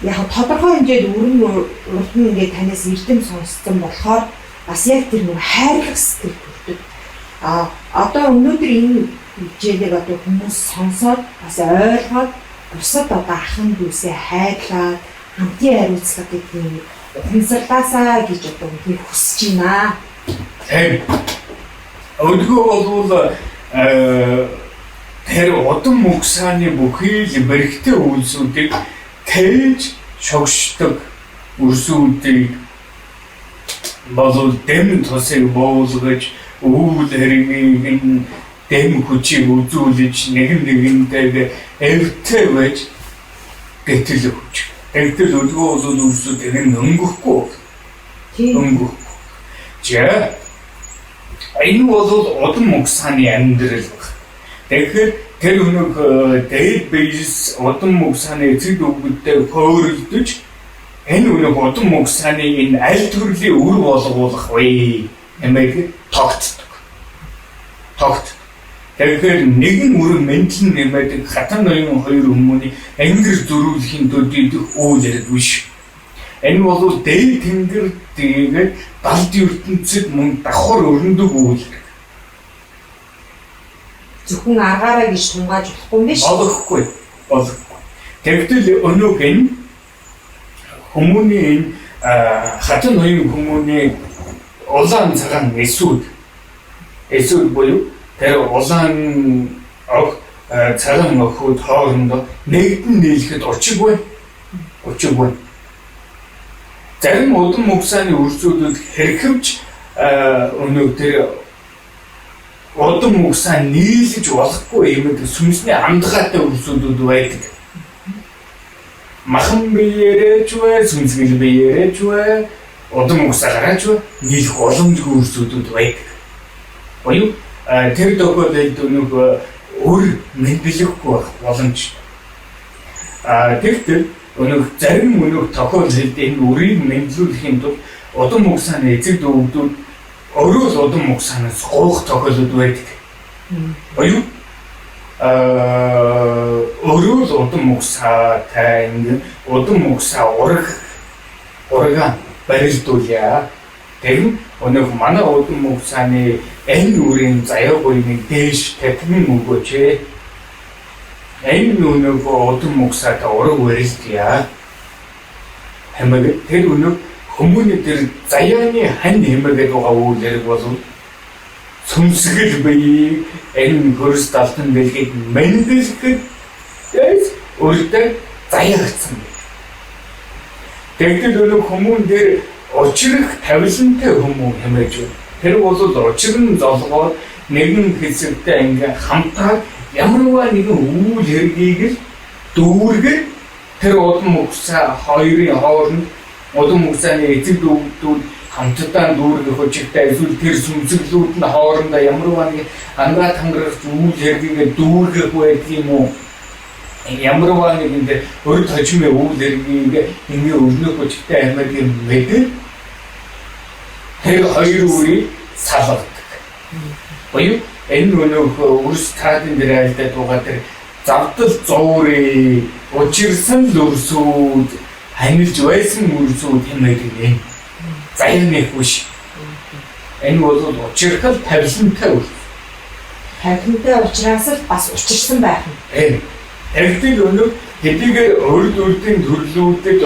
яг тодорхой хэмжээд урд нь ингээ танаас эрдэм сонссон болохоор бас яг тэр нэг хайрлах сэтгэл төрдөг. Одоо өнөөдөр энэ хичээлийг одоо хүмүүс сонсоод бас ойлгоод бусад одоо ахын дүүсээ хайрлаад хамтын хариуцлага гэдэг юм ухамсарлаасаа гэж одоо үнээр хүсэж байна. Тийм. Өдгөө бол тэр удам угсааны бүхий л бэрхтээ үйлсүүдийг тээж шогшдог үрсүүдийг болов дэм тосыг буулгаж үйл хэргийг дэм хүчийг үзүүлж нэгэнтэйгээ эвтэй байж гэтэл хүч. Тэгтэл өдгөө бол үрсүүдийг өнгөхгүй. Тийм. За энэ бол удам угсааны амьдрал. Тэгэхээр тэр өнөг дээд бейс удам угсааны эцэг дүүгүүдтэй хөөрөлдөж энэ өнөг удам угсааны энэ аль төрлийн үр болгуулах вэ хэмээн тогтдог. Тэгэхээр нэгэн үр мэдлэн нэмээд хатан ноён хоёр хүмүүний ангир зөрүүлэхийн төдийдөх үйл хэрэг биш. Энэ бол дээд тэнгэр тэгээд далд ертөнцид мөн давхар өрнөдөг үйл хэрэг. Зөвхөн агаараа гэж тунгааж болохгүй юм биш. Болохгүй. болохгүй. Тэгвэл өнөөг энэ хүмүүний хатан ноён хүмүүний улаан цагаан эсвэл буюу тэр улаан цагаан охид хоорондоо нэгдэн нийлэхэд очиггүй. Зарим удам мөксаны үрсүүдүүд хэрхэвч өнөөдөр тэр удам мөксаа нийлж болохгүй юм сүнсний амдгаатай үрсүүдүүд байдаг. Махан биеэрэж вэ, сүнсгэл биеэрэж вэ, удам мөксаа гараач вэ, нийлэх боломжгүй үрсүүдүүд байдаг. Боёо тэр тохиолдолд өнөөдөр өөр мэдлэхгүй байх боломж. Тэгвэл өнөөдөр зарим тохиолдолд энэ үрийг мэдлүүлэхийн тулд удам мөксаны эцэг дүүгдүүд өөрөө л удам мөксанаас гоох тохиолдол байдаг. Боёо өөрөө л удам мөксаатай ингэ удам мөксаа ураг барилдуулъя. Тэгвэл өнөөдөр манай удам мөксаны энэ үрийн заяа буйныг дээш татмын өгөөч. Энэ өнөөдөр удам мөксаатай ураг барилдъя. Хэмээг тэр өнөөдөр хүмүүний тэр заяаны хань хэмээгээд байгаа үйлэр болов сүнсгэл бие энэ хөрс талтан дэлхийг мэндэлэхэд өөртөө заяагцсан. Тэгвэл өнөөдөр хүмүүн дээр учрах тавилантай хүмүүс хэмээж байна. Тэр бол учир нь золгоор нэгэн хэсэгтэй ингээ хамтраад ямарваа нэгэн үйл хэргийг л дүүргэр тэр удам мөксаа хоёрын хооронд удам мөксаны эцэг дүүгдүүд хамтдаа дүүргэх хүчтэй эсвэл тэр сүнсгэлүүд нь хоорондоо ямарваа нэг ангаа тангарах үйл хэргийг дүүргэх байдаг юм уу? Ямарваа нэгэн дээр өөр тожмын үйл хэргийг ингээ өрнөх хүчтэй амьд юм байдаг. Тэр хоёр үрийг салгадаг. Боёо энэ өнөөх үрс таадын дээр айлдаад байгаа тэр завдал зуурыг учирсан л өрсүүд ханилж байсан үрсүүд хэмээх юм. Заяаны хүч. Энэ бол учирхал тавилантай үр. Тавилантай учраас л бас учирсан байх юм. Тэгвэл өнөөх хэдийгээр урд үрдийн төрлүүдэд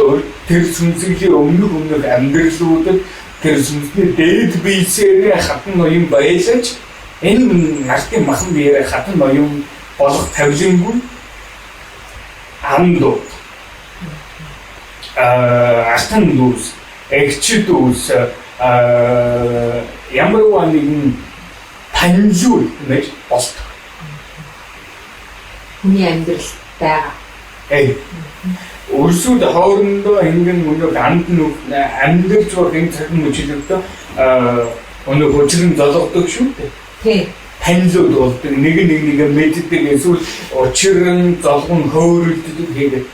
тэр сүнсглийн өмнөх амьдралуудад тэр сүнсний дээд биесээр хатан ноён баялаж энэ нартын махан биеэр хатан ноён болох тавилангүй амд артан дүүс эгчд дүүс ямарваа нэгэн таньжуул гэж болдог. Хүний амьдрал байгаа. Өрсүүд хоорондоо ингэн өнөг амд нь амьдарч байгаа энэ цагийн мөчлөгдөө өнөг учир нь золгодог шүү дээ. Тийм. Таньлууд болдог нэг мэддэг эсвэл учир нь золгон хөөрөлддөг хийгээд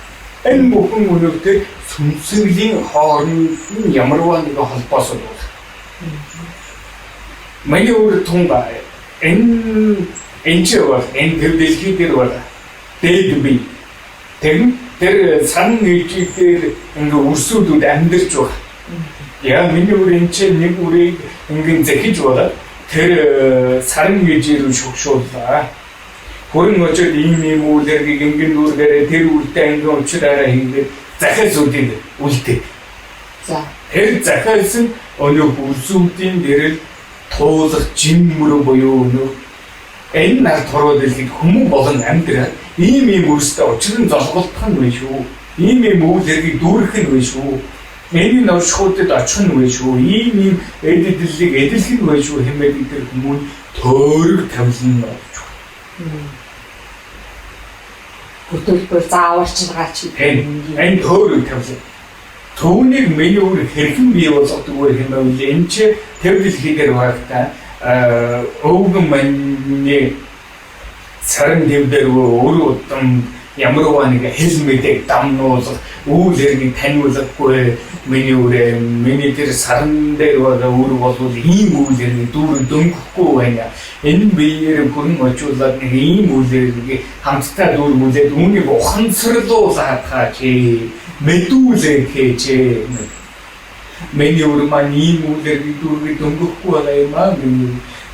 энэ бүхэн өнөгтэй сүнсглийн хооронд нь ямарваа нэг холбоос байна. Миний өөр тунга энэ ч энэ дэлхий дээр бол дээд бий. Тэр сан нэгжээр ингээ өрсүүдүүд амьдарч байгаа. Яа миний өөр энэ ч нэг үрийг ингээ захиж байгаа. Тэр сарн гэжээр шогшууллаа. Хөрөн очоод ийм үйлэргийг ингээ нүргээрээ тэр үлдээ ингээ уучраараа хийгээд захиас үлдээ үлдээ. За. Тэр захиас нь өнөө өрсүүдийн дээрэл туулах жиммөр буюу өнөө энэ нар тороодлыг хүмүүн болон амьдрал ийм үрстэй учир нь золголдох нь вэ шүү. Ийм үйлэргийг дүүрэх нь вэ шүү. Миний навшхуудад очих нь вэ шүү. Ийм эдэдлийг эдлэх нь вэ шүү хэмээх тэр хүмүүн төөрөг тавилан болж байна. Хөтөлбөр зааварчилгаач гэдэг. Энэ төөрөг тавилан. Түүнийг миний өөр хэрхэн бий болгодог вэ хэмэвэл энэ ч тавилал хийдэр багтаа өвгөн маньны сарн дэвдэр өөр удам ямарваа нэг хэлмэдэг дамнуулах үйл хэргийг таниулахгүй миний тэр сарн дээр өөр болвол ийм үйл хэргийг дүүрэн дөнгөхгүй байна. Энэ биеэр бүрэн очиулаад нэг ийм үйл хэргийг хамтдаа дүүргүүлээд үүнийг ухамсарлуулаад хаач мэдүүлэх гэж миний өөр маань ийм үйл хэргийг дүүргэж дөнгөхгүй байна юм аа.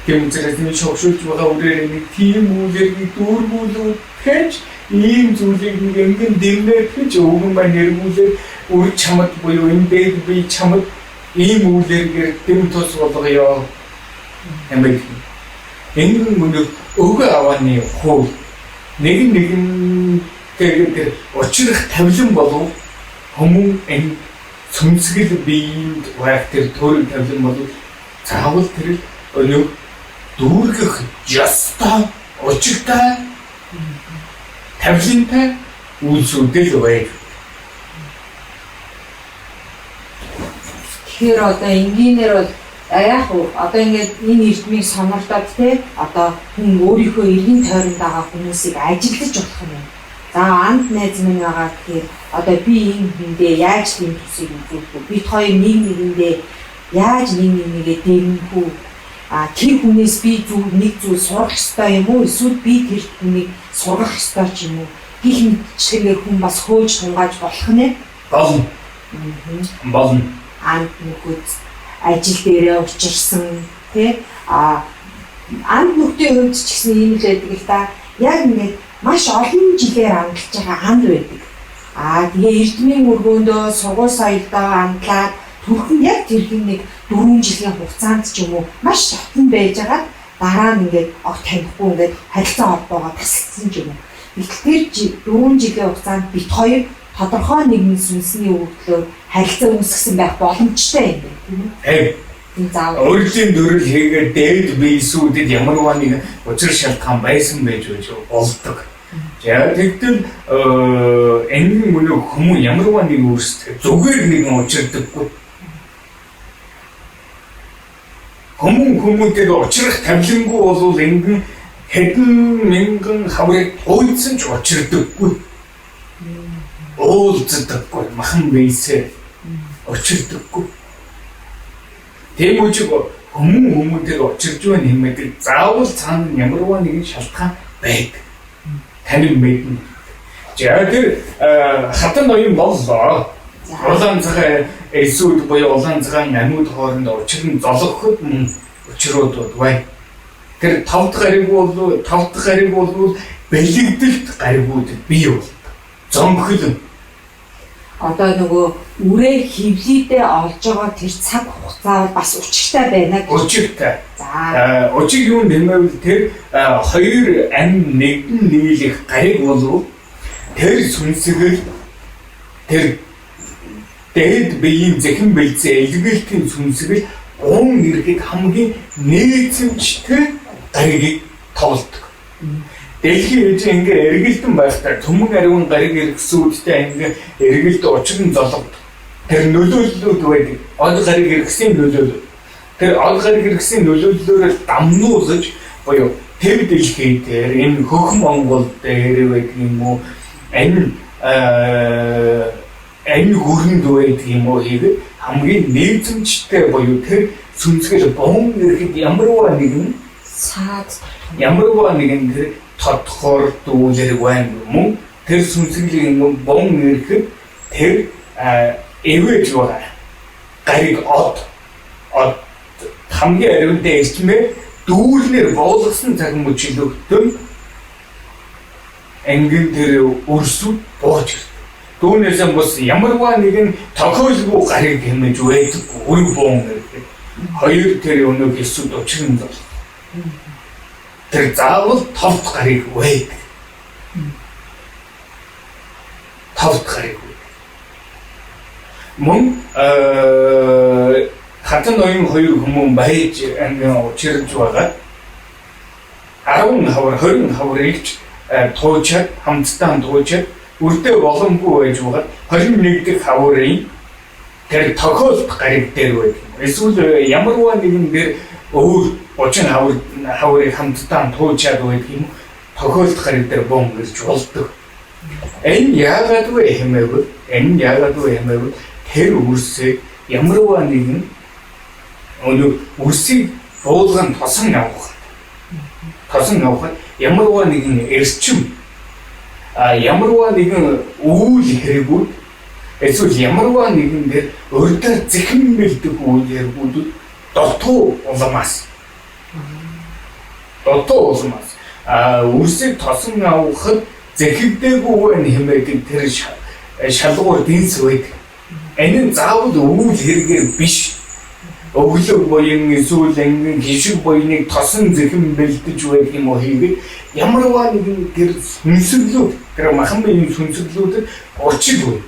Тэмцэлээс нь шогшуулж байгаа үрээр нэг тийм үйлийг дүүргүүлээд хийж ийм зүйлийг нэг ингэн дэмнээд хийж өгөн ба нэргүүлээд үр чамд буюу энэ дээг би чамд ийм үйлээр дэм тус болгоё. Эмбэг. Энэ мөн өгөө авааны хуу нэгэн тэгээд учрах тавилан болов хүмүүн энэ сүнсгэл биеинд вактер төрөл тавилан болов заавал тэр өнөө дүүргэх ястай учиртай тавилантай үйлсүүдэл бай. Тэгэхээр одоо энгийнээр бол яг одоо ингээд энэ эрдмийг сонирдоод те одоо хүн өөрийнхөө эргэн тойронд байгаа хүмүүсийг ажилдаж болох юм. За анд найз минь байгаа тэгэхээр одоо би энэ хүндээ яаж тийм төсийг үзүүлэх вэ? Бид хоёр нэг нэгэндээ яаж нэгээ дэрнэх үү? Тэр хүнээс би нэг зүйл сурах ёстой юм уу? Эсвэл би тэр хүнийг сургах ёстой ч юм уу? Гэх мэтчлэгээр хүн бас хөөж тунгааж болох нэ? Болно. Болно. Анд нөхөд ажил дээрээ учирсан тий анд нөхдийн хувьд ч гэсэн ийм л байдаг л да. Яг ингээд маш олон жилээр амжилж байгаа анд байдаг. Тэгээ эрдмийн өргөөндөө сургууль соёлдоо амдлаад түрхэн яг тэрхүү нэг 4 жилийн хугацаанд ч юм уу маш шатан байж байгаа дараа нь ингээд огт танихгүй ингээд харилцаа холбоогоо тасалдсан ч юм уу. Тэгэхээр 4 жилийн хугацаанд бит хоёр тодорхой нэгэн сүнсний өвдлөөр харилцаа үүсгэсэн байх боломжтой юм байна. Өөрийн дөрөл хийгээд дээд биесүүдэд ямарваа нэг учир шалтгаан байсан байж болдог. За тэгтэл энэ мөн хүмүүс ямарваа нэг өөрсдөө зүгээр нэгэн учирдаггүй. Хүмүүстээ учрах тавилангүй бол ингэн хэдэн мянган хаврыг тойцсон ч учирдаггүй. Уулздаггүй махан бийсээ учирдаггүй. Тэмүүж хүмүүстээ учирж байна хэмэдэг заавал цаана ямарваа нэгэн шалтгаан байдаг. Танин мэднэ. За тэр хатан ноён боллоо. Улаан цагаан эсүүд буюу улаан цагаан амьд хоорондоо учир нь зологоход учрууд бай. Тэр тав дахь гариг бол бэлэгдэлт гаригууд бий бол. Зомхол. Одоо нөгөө үрээ хөвлөдөө олж байгаа тэр цаг хугацаа бас учиртай байна гэж. Учиртай. За учир юу нэмэвэл тэр хоёр ам нэгэн нийлэх гариг болов тэр сүнсгэл тэр дээд биеийн зэхэн бэлзээ илгээлтийн сүнсгэл он ирэхэд хамгийн нээцэмжтэй гаригийг товлдог. Дэлхийн ээж ингээ эргэлтэн байхдаа төмөн ариун гариг иргэсүүдтэй ингээ эргэлт учир нь зологд. Тэр нөлөөллүүд байдаг. Од гариг иргэсийн нөлөөлөл. Тэр од гариг иргэсийн нөлөөллөөр дамнуулж буюу тэр дэлхий дээр энэ хөх Монгол дээр байдаг юм уу? Энэ хөрөнд байдаг юм уу хийгээд хамгийн нээцэмжтэй буюу тэр сүнсгэл бом ирэхэд ямарваа нэгэн тэр тодхор дүүлэр байна мөн тэр сүнсглийн бом ирэхэд тэр эвэж байгаа гариг од хамгийн ариунтай эрчмээ дүүлнэр боолгосон цаг мөчлөгтөн ангин тэр өрсөд бууж ирдэг. Дүүнээс бус ямарваа нэгэн тохиолгүй гариг хэмэж байдаг үр бом ирэхэд хоёр тэр өнөг эсүүд учир нь бол тэр заавал товт гариг байдаг. Товт гариг. Мөн хатан ноён хоёр хүмүүс байж ангин учирч байгаа. 10 хавар 20 хаврыг туучаад хамтдаа туучаад үрдээ боломгүй байж байгаа 21 дэх хаврын тэр тохиолт гариг дээр байдаг. Эсвэл ямарваа нэгэн дээр өөр 30 хаврыг хамтдаа туучаад байдаг юм. Тохиолт гариг дээр бом ирж болдог. Энэ яагаад вэ хэмэвэл тэр үрсээ ямарваа нэгэн үрсийг буулган тосон авах ямарваа нэгэн эрчим ямарваа нэгэн үйл хэрэгүүд эсвэл ямарваа нэгэн дээр урдаар зэхэн мэлдэх үйл хэрэгүүдүүд дотоо уламаас дотоо улмаас үрсийг тосон авахд захиддээгүй байна хэмээх тэр шалгуур дэнс байдаг. Энэ нь заавал өвөл хэрэгээр биш. Өглөг буян эсвэл ангин хишиг буяныг тосон зэхэн бэлдэж байх юм уу хийгээд ямарваа нэгэн тэр сүнсэглүүд тэр махан биеийн сүнсэглүүдэд очиж байдаг.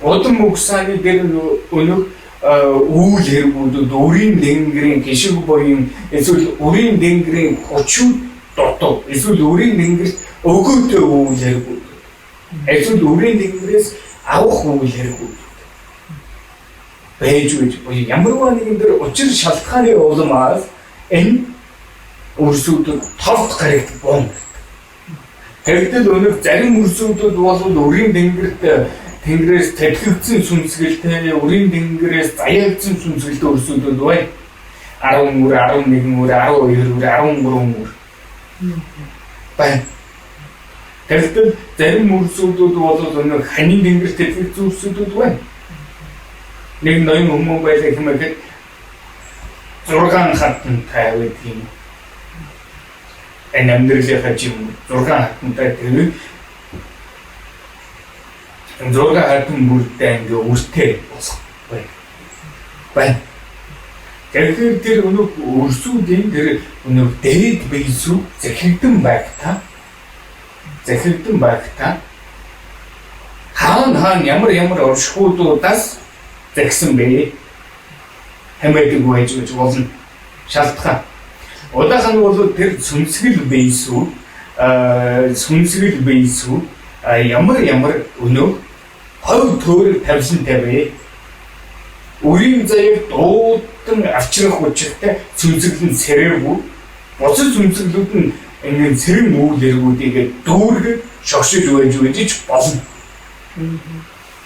Удам угсааны дээр өнөг өвөл хэрэгүүдүүд өрийн дэнгэрийн хишиг буян эсвэл өрийн дэнгэрийн хүчүүд дотоо эсвэл өрийн дэнгэрт өгөөтэй өвөл хэрэгүүд. Эсвэл өрийн дэнгэрээс авах өвөл хэрэгүүд. Байж үгүй ямарваа нэгэн дээр учир шалтгааны улмаас энэ үрсүүдүүд товд гарагт бом. Тэгвэл өнөг зарим үрсүүдүүд бол өрийн тэнгэрээс татгигдсан сүнсгэлтэй өрийн тэнгэрээс заяагдсан сүнсгэлтэй үрсүүдүүд бай. 10 үр, 11 үр, 12 үр, 13 үр. Бай. Тэгвэл зарим үрсүүдүүд бол өнөг ханийн тэнгэрт татгигдсан үрсүүдүүд бай. Нэг ноён хүмүүс байлаа хэмэхэд 6 хатан тавиад юм. Энэ амьдралынхаа жим 6 хатантай тэрэг 6 хатан бүрдээ ингээ үртэй босох бай. Тэгэхээр тэр өнөг өрсүүдийн тэр өнөг дээд бийсүү захирдсан байгта. Хаан ямар оршихуудаас загсан бэ? Хэмээдэг байж болно. Шалтгаан. Удаах нь бол тэр сүнсгэл бийсүү ямар өнөө хов төөрөг тавьсантай бэ? Үрийн заяаг дуудан авчрах учиртай сүнсгэлэн сэрээгүй. Бусад сүнсгэлүүд нь ингээд сэрэн үйл эргүүдийг дүүргэж шогшиж байж болно.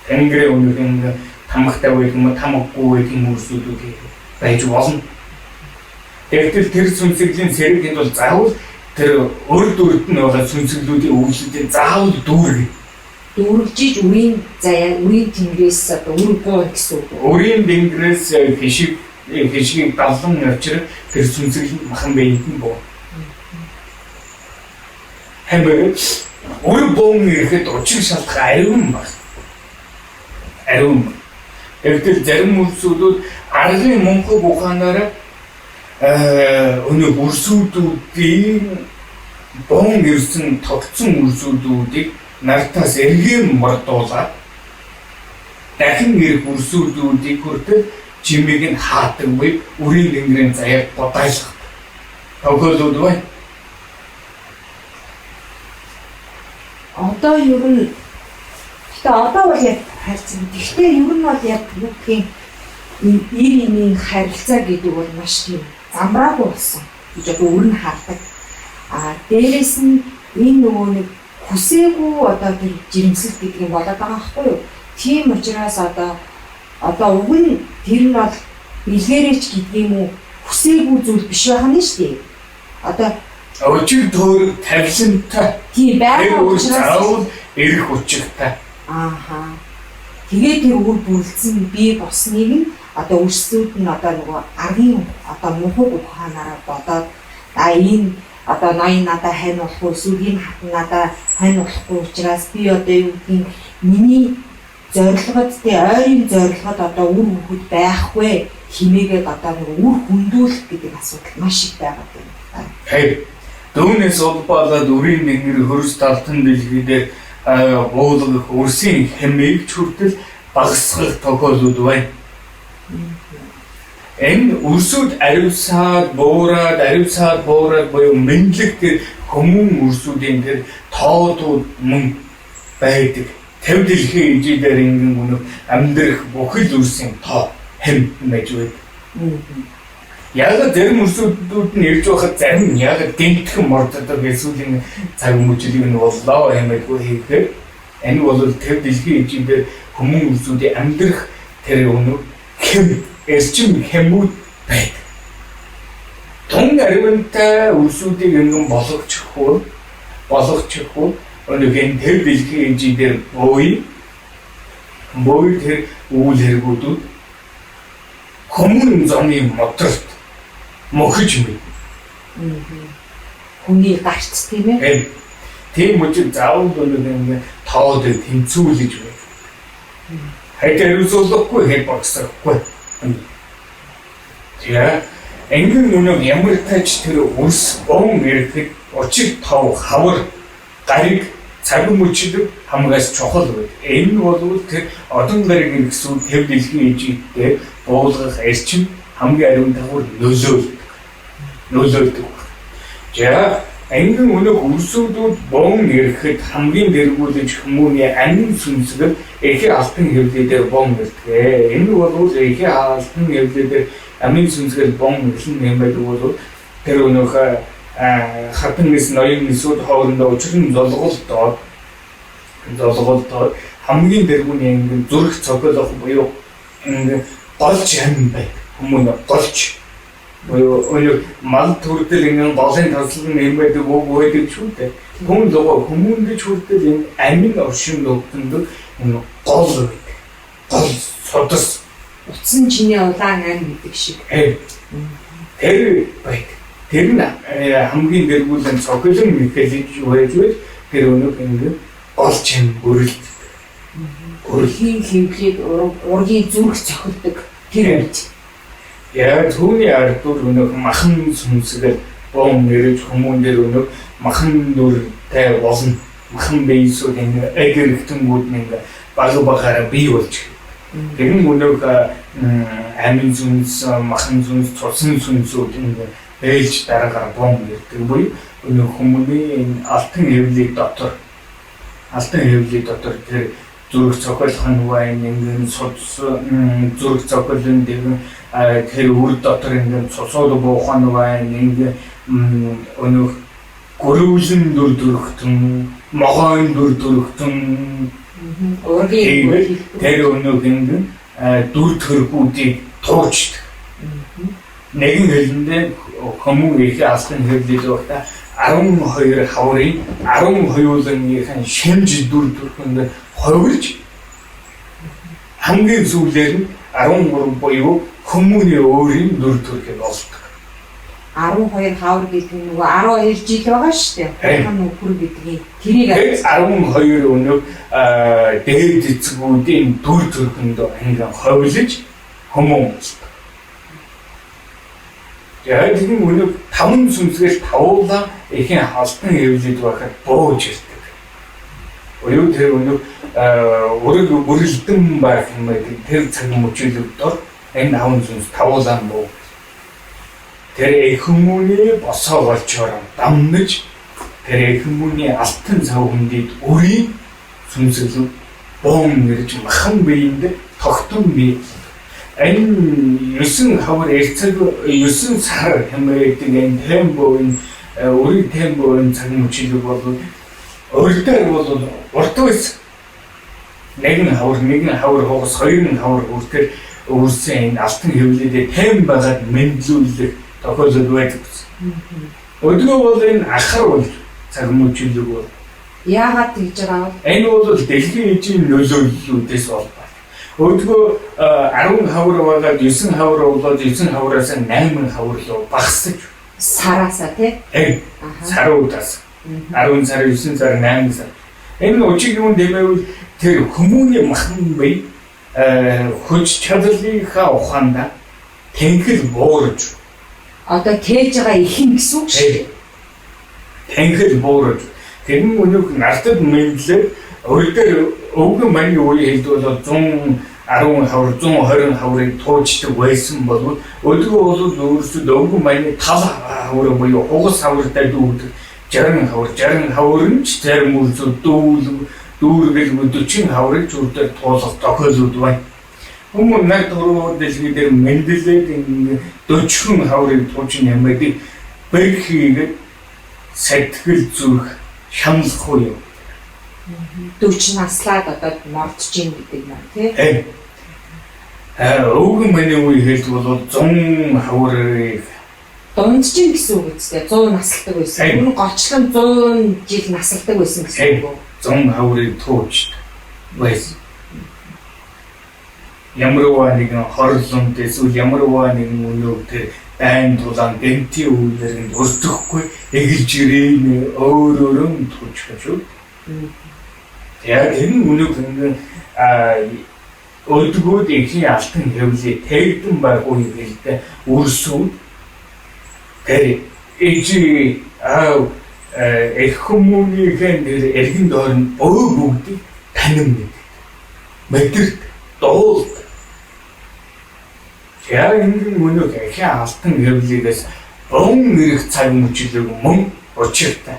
Тэнгэрийн өнөг тамхтай байх юм уу, тамахгүй байх юм үрсүүдүүд байж болно. Тэгвэл тэр сүнсглийн сэргэнд бол заавал тэр өрд нь байгаа сүнсглүүдийн өвлөлтөд заавал дүүргэж үрийн тэнгэрээс өргөө гэсэн үг. Өрийн тэнгэрээс хишгийг далан авчрах тэр сүнсгэл махан биенд нь боо. Хэмээн өр бом ирэхэд учир шалтгаан ариун. Тэгвэл зарим үрсүүдүүд аргын мөнхөг ухаанаараа өнөө үрсүүдийн бон ирсэн тогтсон үрсүүдүүдийг нартаас эргэм мордуулаад дахин ирэх үрсүүдүүдийг хүртэл жимийг нь хаадаг буй үрийн тэнгэрийн заяаг бодайлах. Тохиолдод байна. Одоо ер нь одоо бол яг харьцан. Гэхдээ ер нь бол яг юу гэх юм ирийн харилцаа гэдэг бол маш тийм замраагүй болсон гэж одоо өөр нь хардаг. Дээрээс нь энэ нөгөө нэг хүсээгүй одоо тэр жирэмслэлт гэдэг юм болоод байгаа байхгүй юу? Тийм учраас одоо уг нь тэр нь бол бэлгээрээч гэдэг юм уу хүсээгүй зүйл биш байх нь шүү дээ. Одоо өчиг төөрөг тавьсантай тийм байгаа учраас эрэх учиртай. Тэгээд тэр үр бүлдсэн бие босныг нь одоо өрсөлдүүд нь одоо нөгөө аргийн одоо мөнхөг ухаанаараа бодоод энэ одоо ноён надад хань болохгүй эсвэл энэ хатан надад хань болохгүй учраас би одоо юу гэдгийг миний зорилгод ойрын зорилгод одоо үр хөвгүүд байхгүй химээгээд одоо нэг үр хөндүүлэх гэдэг асуудал маш их байгаа юм. Дүүнээс улбалаад үрийн тэнгэр хөрс талтан дэлхийдээ буулгах үрсийн хэмээг хүртэл багасгах тохиолдол байна. Энэ үрсүүд аривсаад буураад буюу мэдлэг тэр хүмүүн үрсүүдийн тэр тоодууд мөн байдаг. Тэв дэлхийн ижидээр ингэн өнөг амьдрах бүхэл үрсийн тоо хэм байж байдаг. Яг зарим үрсүүдүүд нь ирж байхад зарим нь яг гэнтхэн морддог эсвэл цаг мөчлөг нь боллоо хэмээггүй хийхээр энэ бол тэв дэлхийн ижидээр хүмүүн үрсүүдийн амьдрах тэр өнөг хэм эрчим хэмүүд байдаг. Тун аривантай үрсүүдийг ингэн болгочихвол өнөг энэ тэв дэлхийн ижидээр бой тэр үйл хэрэгүүдүүд хүмүүн замын моторт мохиж мэд Хүний гарц тийм ээ. Тийм учраас заавал нэг тоод тэнцүүлж байна. Хайдаа юусуулахгүй хэл багсахгүй. Тэгээ энгийн үнэг ямар тач тэр өрс бом ирэхэд очиг тав хавар гариг цаг мөчөд хамгаас чухал байд. Энэ бол тэр одон гариг гэсэн төв дэлхийн ижигтэй буулгах эрчим хамгийн ариун дагавар нөлөөлдөг. За энгийн үнэг өрсүүдүүд бом ирэхэд хамгийн дэргүүлж хүмүүний амин сүнсгэл эхи алтан хэвлэлээр бом ирдэг. Энэ бол эхи алтан хэвлэлээр амин сүнсгэл бом ирлэн нэмээд бол тэр өнөөх хатангис ноён нисүүд хоорондоо учрын золголдоод хамгийн дэргүүний энгийн зүрх цогцолох буюу энэ голч ам бай. Хүмүүн голч буюу мал төрдөл ингээд голын тослог нэмээд өгөөдөг шүү дээ. Хүн лого хүмүүнд ч хүртэл энэ амин оршин нөхдөнд энэ гол байдаг. Гол содос Утсан чиний улаан ам гэдэг шиг. Тэр байдаг. Тэр нь хамгийн дэргүүлэн цогцолон мэхэлж байж тэр өнөг ингээд голч ам бүрэлд. Өрхийн хэмхийг ургийн зүрх цохилдог тэр үед. Яа түүний ардур өнөг махан сүнсгэл бом нэрж хүмүүн дээр өнөг махан дүртэй болно. Махан бийсүүд энэ эгэрхтэнгүүд нэг багаараа бий болж. Тэр өнөг амин сүнс, махан сүнс, цусан сүнсүүд ингэ ээлж дараагаар бом нэрдэг буюу өнөг хүмүүний алтан хэвлэлийг дотор тэр зүрх цохилох нь ингээд судс зүрх цохилын тэр үр дотор ингээд цусууд буух нь ингээд өнөөх гөрөвлөн дүр төрхтөн могоон дүр төрхтөн ургийн тэр өнөөх ингээд дүр төрхүүдийг туучдаг. Нэгэн хэлэндээ хүмүүн их алтан хэвлэл багта 12 хаврын 12-ын шимж дүр төрхөнд ховирж хамгийн сүүлээр нь 13 буюу хүмүүний өөрийн дүр төрхийг олдог. 12 хавар гэдэг нь нөгөө 12 жил байгаа шүү дээ. Хаан нөхөр гэдгийг тэрийг 12 өнөг дээд эцгүүдийн дүр төрхөнд ингээд ховилж хүмүүн олдог. Яг тийм өнөг 5 сүнсгэл тавуулаа ихэн халтан хэвлэж байхад бууж ирдэг. Оюу тэр өнөг өрөг бүрэлдэн байх юм байдаг. Тэр цаг мөчөлөвдөр энэ 5 сүнс тавуулаа буу. Тэр хүмүүний босоо болчоор дамнаж тэр хүмүүний алтан цав хүндэд өрийн сүнсгэл бом нэрж махан биеинд тогтсон бий. Энэ 9 хавар эрцэг 9 сар хэмээдэг энэ тембоын өрийн тембоын цаг мөчөлөг бол өөртөө бол уртвис нэгэн хавар хугас хоёрын хавар үртэр өөрсөн энэ алтан хэвлэлээ тайм байгаад мэдлүүлэх тохиолдол байдаг. Өдгөө бол энэ ахар бол цаг мөчөлөг бол яагаад тэгж байгаа вэ? Энэ бол дэлхийн эжийн нөлөөллүүдээс болдог. Өдгөө 10 хавар байгаад 9 хавар болоод 9 хавараас 8 хавар руу багасж сараасаа тий? Саруудаас 10 сар 9 сар 8 сар. Энэ учиг юм дэмэвэл тэр хүмүүний махан бие хүч чадлынхаа ухаанда тэнхэл буурж одоо тээж байгаа ихэн гэсэн үг шүү дээ. Тэнхэл буурж тэр нь өнөөх нартад мэдлээ өөрөөр өвгөн мань үеийн хэлд бол 110 хавар 120 хаврыг туучдаг байсан бол өдгөө бол өөрсдөө өвгөн мань тал хавар буюу хугас хавартай дүүдэг 60 хавар нь ч зарим үйлсүүд дүүргэл 40 хаврыг зүрдээр туулах тохиолдлууд байна. Өмнө нэг дөрөв дэлхий дээр мэдлээд 40 хаврыг туучны ямаадыг бэрхийг сэтгэл зүрх шаналх уу юм. 40 наслаад одоо мордж ийн гэдэг юм тий. Өвгөн маний үе хэлд бол 100 хаврыг дундж ийн гэсэн үг үстэй 100 насалдаг байсан. Өмнө гочлон 100 жил насалдаг байсан гэсэн үг. 100 хаврыг туучд байсан. Ямарваа нэгэн хорлонд эсвэл ямарваа нэгэн өнөг тэр дайн тулаан гэнти үйлэргэнд өртөхгүй эгэлж ирээн өөрөөрөө тулж гэж үү. Яг энэ үнэг ингээд өдгүүд ихний алтан хэвлээ тэгдэн байгуу хэлдэг үрсүүд тэр эжи эх хүмүүнийхэн нэр эргэн дорн бүгдийг танин мэдэрт доол. Яг энэ үнэг их алтан хэвлээс бон нэрх цаг мөчлөг мөн учиртай.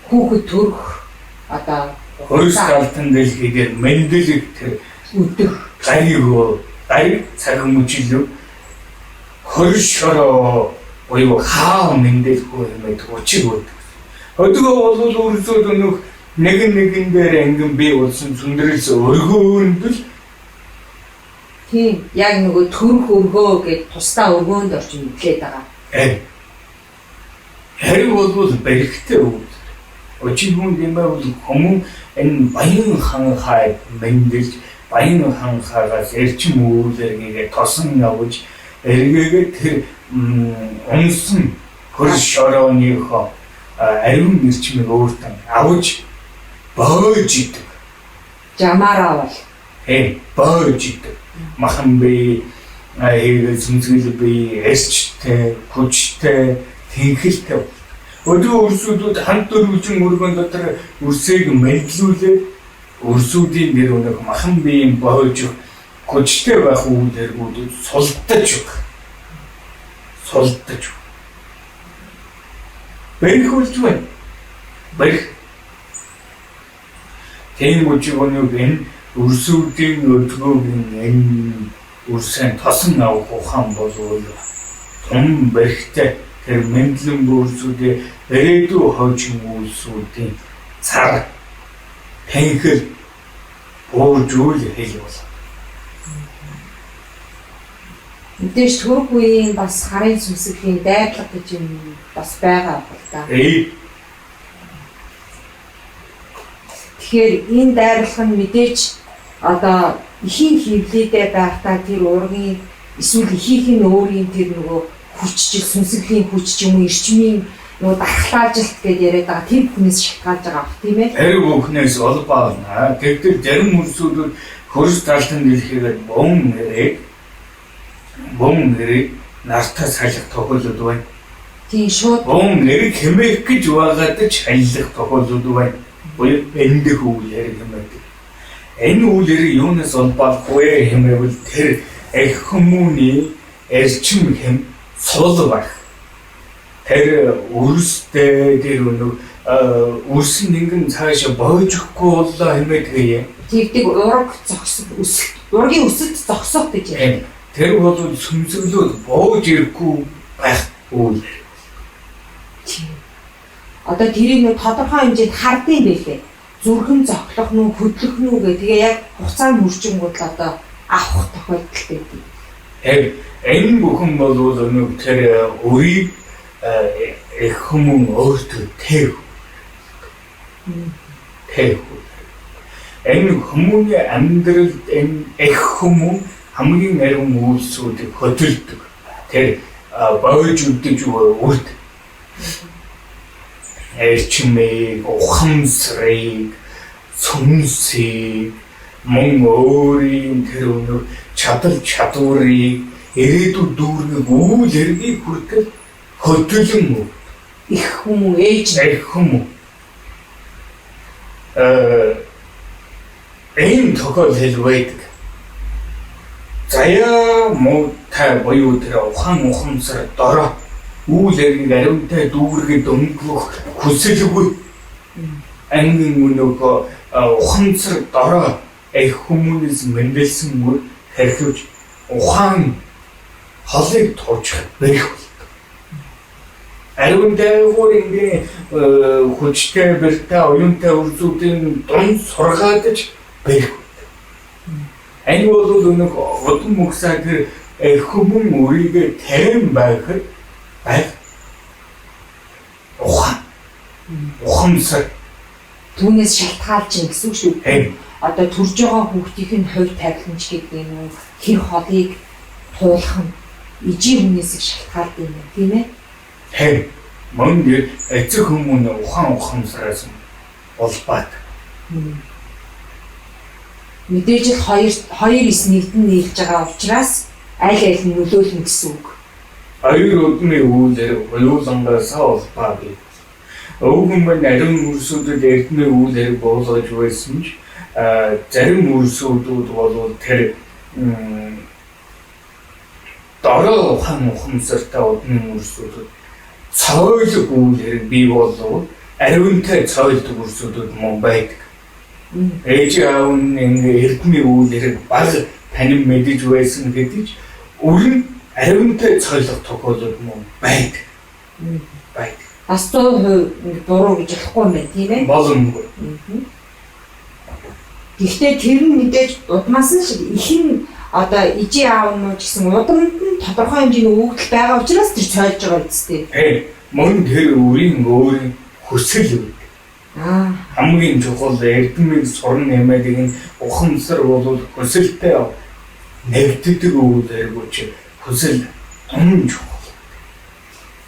Хүүхэд төрөх одоо Хөрс алтан дэлхийдэр мэндэлэг тэр өдөх гай цаг мөчлөг хөршөрөө буюу хаа мэндэлгүй юм учиг өд. Өдгөө бол үрсүүд өнөх нэгэн дээр ангин бий болсон сүндрэлс өргөөндөл тийм яг нөгөө төрөх өргөө гэж тусдаа өргөөнд орж мэдлээд байгаа. Хэрэг бол бэрхтээ үл. Очигүн дэмбэл хүмүүс энэ баян хан хай мэндэлж баян хан хагаас эрчим үйлэргээ тосон явж эргээгээ тэр унсан хөрш орооныхоо ариун эрчмийг өөртөө авч боож идэг. Жамаараа бол боож идэг. Махан би сүнсгэл би эсчтэй, хүчтэй, тэнхэлтэй. Өдөө үрсүүдүүд хамт дөрвөлжин өргөн дотор үрсийг мэдлүүлээд үрсүүдийн нэр өнөг махан биеийн боож хүчтэй байх үйлдэлгүүд сулдаж өг. Бэрхүүлж байна. Тийм үчиг өнөг энэ үрсүүдийн өдгөөгийн энэ үрсэн тосон авах ухаан болвол том бэрхтээ тэр мэндлэн бүрсүүдээ ирээдүй хойчин үйлсүүдийн цар тэнхэл бууржуул хэл бол. мэдээж төрөх үеийн бас харын сүнсгийн дайрлага гэж юм бас байгаа бол да. Тэгэхээр энэ дайрлага нь мэдээж одоо ихийн хөвлөдөө байхдаа тэр ургийн эсвэл ихийнх нь өөрийн тэр нөгөө хүчжил сүнсглийн хүч юм уу эрчмийн нөгөө дархлаажилт гэж яриад байгаа тэр бүхнээс шалтгаалж байгаа бох тийм ээ. Тэр бүхнээс олбаана. Тэгвэл зарим үрсүүдүүд хөрс талтан дэлхийгээд бом нэрийг нартаа салах тохиолдод байна. Тийм шууд бом нэрийг хэмээх гэж байгаад ч халилах тохиолдод байна. Буюу эндэх үйл хэрэг юм байдаг. Энэ үйлэрийг юунаас олбаахгүй хэмэвэл тэр эх хүмүүний эрчим хэм сул байх. Тэр үрстэй тэр өнөг үрсэн нэгэн цаашаа боожихгүй боллоо хэмээдгээ. тэгдэг ураг зогсох ургийн өсөлт зогсох гэж ярьдаг. Тэр бол сүнсгэлүүд боож ирэхгүй байх үйл. Одоо тэрийг нэг тодорхой хэмжээнд хардсан байлээ. Зүрхэн зохлох нь хөдлөх нь гэх тэгээ яг хуцаанд мөрчингүүд л одоо авах тохиолдолтой байдаг. Энэ бүхэн бол нэг тэр үрийг эх хүмүүн өөртөө тэв. Энэ хүмүүний амьдралд энэ эх хүмүүн хамгийн ариун үйлсүүдийг хөдөлдөг. Тэр боож үдэж үрд. Эрчмийг, ухамсарыг, сүнсийг, мөн өөрийн тэр өнөр чадал чадварыг, ирээдүйд дүүргэх үйл хэргийг хүртэл хөдөлөн Их хүмүүс ээж хүмүүс. Энэ тохиолдол байдаг. Заяа муутай боёо тэр ухамсар дорой үйл хэргийг ариунтай дүүргээд өнгөх хүсэлгүй ангин өнөөгөө ухамсар дорой эх хүмүүнээс мэндэлсэн мөр хэрхэж ухаан холыг туужих бэрх болдог. Ариунтай өөрийн хүчтэй бэртэй оюунтай үрзүүдийн дунд сургаадж бэрх болдог. Энэ бол өнөг одон мөхсаа тэр эх хүмүүн өөрийгөө тэрэм байхад ухамсар түүнээс шалтгаалж гэсэн үг шүү. Одоо төрж байгаа хүүхдийн хувь тавиланч гэдэг юм уу хэр холыг туулах нь ижи хүнээс шалтгаалдаг юм байна, тийм ээ? Хэм мөн дээр эцэг хүмүүн ухаансараас улбаад. Мэдээж л хоёр эс нэгдэн нийлж байгаа учраас аль аль нь нөлөөлнө гэсэн үг. Хоёр удмын үүлэр уйлангаас улбаад. Өвгөн нарийн мөрсүүдэд эрдмийн үүлэр буулгаж байсан ч зарим мөрсүүдүүд бол тэр дороо ухаансартай удмын мөрсүүдүүд цойлог үүлэр бий болов ариунтай цойлдог мөрсүүдүүд мөн байдаг. Ээж аав нь эрдмийн үүлэр баг танин мэдэж байсан гэдэг ч өрн ариунтай цойлох тохиолдол мөн байдаг. Байдаг. Бас 100% буруу гэж болохгүй юм байна, тийм ээ? Боломжгүй. Гэхдээ тэр нь мэдээж удмаас нь шиг ихэн одоо ижи аав нь гэсэн удамд нь тодорхой хэмжээний өгөгдөл байгаа учраас тэр цойлж байгаа үстэй. Мөн тэр өөрийн хүсэл үү. Хамгийн чухал эрдэмийг сурна нэмээд ухамсар бол хүсэлтэй нэгддэг үүдэргүй чи хүсэл том чухал.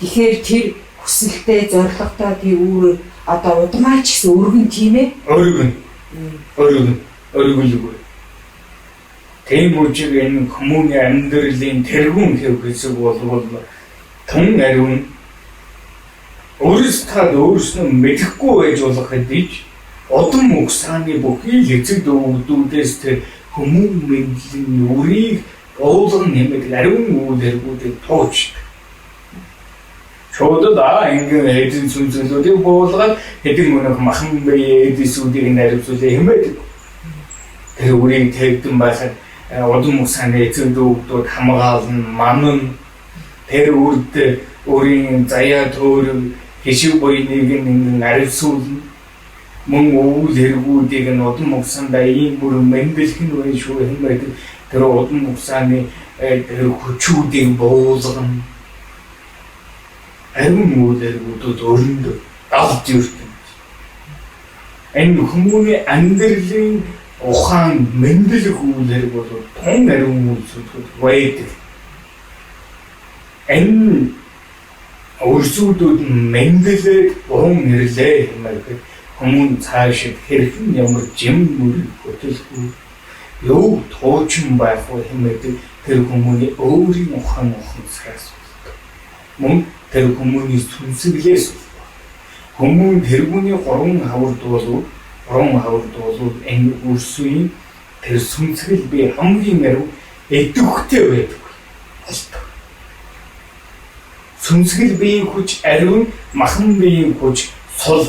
Тэгэхээр тэр хүсэлтэй зоригтой тий үүрэг одоо удмаач гэсэн өргөн тийм ээ? Өргөн. Тийм үчиг энэ хүмүүний амьдралын тэргүүн хэв хэсэг бол тун ариун өөрөөсөө мэдэхгүй байж болох хэдий удам угсааны бүхий л эцэг дүүдээс тэр хүмүүн мэдлийн үрийг уулан нэмээд ариун үүдэргүүдийг туучдаг. Чодод ингийн эдийн сүнслүүдийг буулгаад хэдэн өнөх махан бие эдисүүдийг наривсуулах хэмэдэг. Тэр үрийг тавьдан байхад удам угсааны эцэг дүүдүүд хамгаална, манна тэр үрд өөрийн заяа төөр хишиг буйныг наривсуулна. Мөн үйл хэрэгүүдийг нь удам угсаандаа ийм бүр мэндэлэх нь вэ шүү хэмэдэг. Тэр удам угсааны тэр хүчүүдийг буулгана. Ариун үүдэргүүдүүд өрөндөө давж ирсэн. Энэ хүмүүний амьдралын ухаан мэндэлэх үүдэрг бол тун ариун үүдүүд байдаг. Энэ өрсүүдүүд мэндэлээд уран нэрлээ хэмээх хүмүүн цаашид хэрхэн ямар жим мөрөг хөтөлгүй юу туучин байх вэ хэмээх тэр хүмүүний өөрийн ухаанаас мөн тэр хүмүүний сүнсэглээс хүмүүн тэргүүний 3 хаврд болов энэ үрсийн тэр сүнсгэл би хамгийн ариун эдвэхтэй байдаг. Сүнсгэл биеийн хүч ариун махан биеийн хүч сул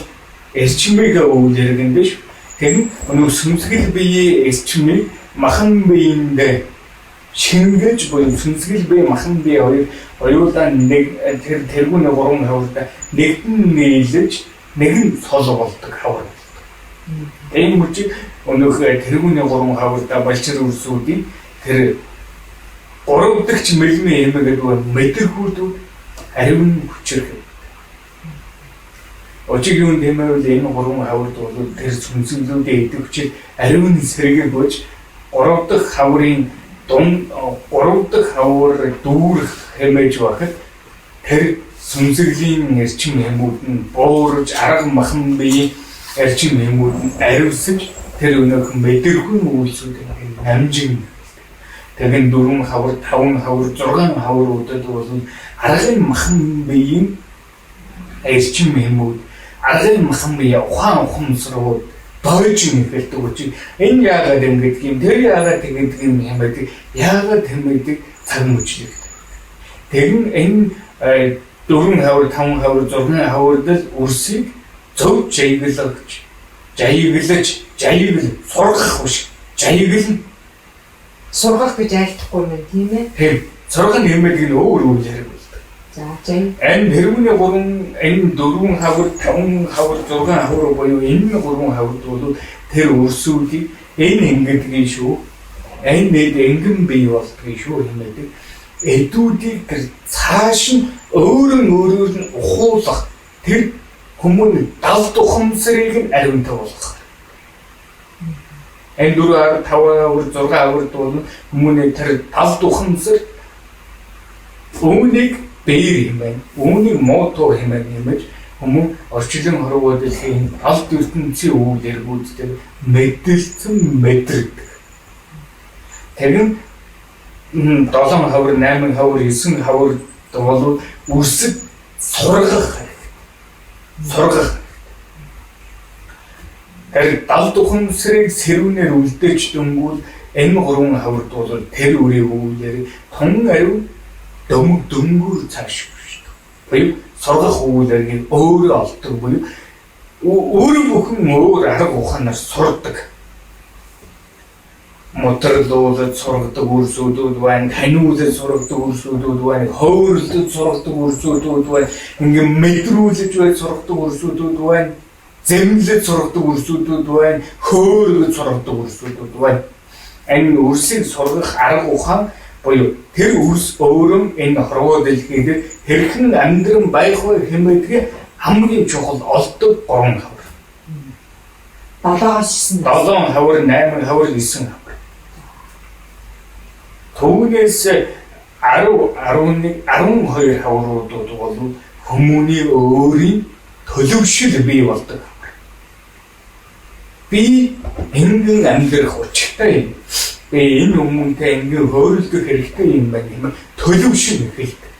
эрчмийг өвлөргөн биш. Тэр өнөө сүнсгэл биеийн эрчмийг махан биеинд шингэж буй сүнсгэл бие махан бие хоёулаа нэг тэр тэргүүний 3 хавртай нэгдэн нийлж нэг нь сул болдог хавар. Энэ мөчиг өнөөх тэргүүний 3 хавртай балчир үрсүүдийн тэр 3 дахь мэлмээ хэмээгдэг мэдэрхүүдүүд ариун хүчээр. Очиг юм дэмэвэл энэ 3 хаврд бол тэр сүнслүүдийн идэвхчээр ариун сэргийг бож 3 дахь хаврын 3 дахь хавар дүүрэх хэмээж байхад тэр сүнсглийн эрчим хэмүүд нь буурж арга махан биеийн эрчим хэмүүд нь ариусж тэр өнөөх мэдэрхэн үйлсүүдийг амжин. Тэгэн 4 хавар, 5 хавар, 6 хавруудад бол аргын махан биеийн эрчим хэмүүд аргын махан биеийн ухаансруу дойж нэгэлдэг учраас энэ яагаад ингэдэг юм тэр яагаад ингэдэг юм хэмэдэг яагаад хэмэдэг цаг мөчлөг. Тэр нь энэ 4 хавар 5 хавар 6 хаврдал үрсийг зөв жаяглаж сургах биш жаяглан сургах гэж айлдахгүй юм тийм ээ. Тийм сургах нэмэдэг нь өөр үйл хэрэг болдог. За жаа. Энэ тэрүүний 3 энэ 4 хавар 5 хавар 6 хавар буюу энэ 3 хаврд бол тэр үрсүүдийг энэ ингэдгийг шүү. Энэ нэг ингэн бий болдгийг шүү хэмэдэг. Эдүүдийг тэр цааш нь өөрөөр нь ухуулах тэр хүмүүний далд ухамсарыг нь ариунтай болгох. Энэ 4 5 6 хаврд бол хүмүүний тэр далд ухамсар Үүнийг бээр хэмээн, үүнийг мотор хэмээн нэмэж хүмүүс орчлон хорвоо дэлхийн алт ертөнцийн үйл эргүүдтэй мэдэлцэн мэдрэгдэг. Тэгвэл 7 хавар, 8 хавар, 9 хавар бол үсэг сургах. Тэр 70 ухамсарыг сэрүүнээр үлдээж дөнгүүл энэ 3 хавард бол тэр үрийг үүлээр тун ариу дөнгүүр цааш шүү. Буюу сургах үүлээр өөрөө олдог буюу өөрөө бүхэн өөр арга ухаанаар сурдаг. Моторлуулаад сургадаг үрсүүдүүд байна, ханиулаад сургадаг үрсүүдүүд байна, хөөрлөд сургадаг үрсүүдүүд байна, ингээм мэдрүүлж бай сургадаг үрсүүдүүд байна, зэмлэж сургадаг үрсүүдүүд байна, хөөргөж сургадаг үрсүүдүүд байна. Энэ үрсийг сургах арга ухаан буюу тэр үрс өөрөө энэ хорвоо дэлхийд хэрхэн амьдран байх вэ хэмээх хамгийн чухал олдог 3 хавар. 7-9 7 хавар, 8 хавар, 9 хавар. Түүнээс 10, 11, 12 хавруудууд бол хүмүүний өөрийн төлөвшил бий болдог. Би энгийн амьдрах учиртай юм. Би энэ хүмүүнтэй энгийн хөөрлөх хэрэгтэй юм байна гэмээр төлөвшил хэлдэг.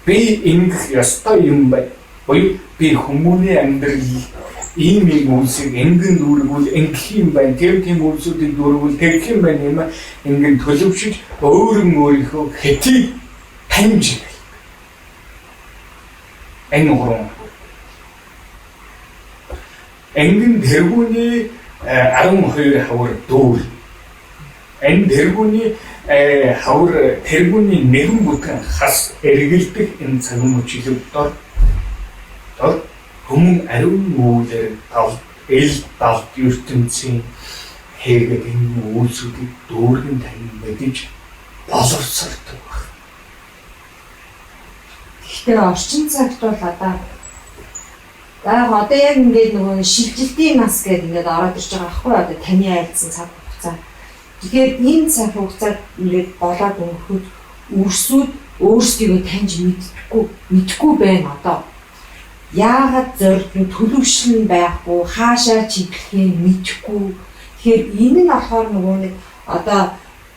Би ингэх ёстой юм байна. Буюу би хүмүүний амьдрал ийм үйлсийг энгийн дүүргүүл ингэх юм байна. Тийм үйлсүүдийг дүүргүүл тэгэх юм байна гэмээр энгийн төлөвшиж өөрийнхөө хэтийг таньж энэ гурван энгийн тэргүүний 12 хавар дүүр. Энэ тэргүүний хавар тэргүүний нэгэн бүхэн хас эргэлдэх энэ цаг мөчилөд дор хүмүүн ариун үүлээр далд ертөнцийн хийгээд энэ үйлсүүдийг дүүргэн тань мэдэж боловсрдог байна. Гэхдээ орчин цагт бол одоо яг ингээд нөгөө шилжилтийн нас гэдэг ингээд ороод ирж байгаа байхгүй одоо таны айлдсан цаг хугацаа. Тэгэхээр энэ цаг хугацаад ингээд болоод өнгөрөхөд үрсүүд өөрсдийгөө таньж мэдхгүй байна одоо. Яагаад зорилго төлөвшил нь байхгүй, хаашаа чиглэхээ мэдэхгүй. Тэгэхээр энэ нь болохоор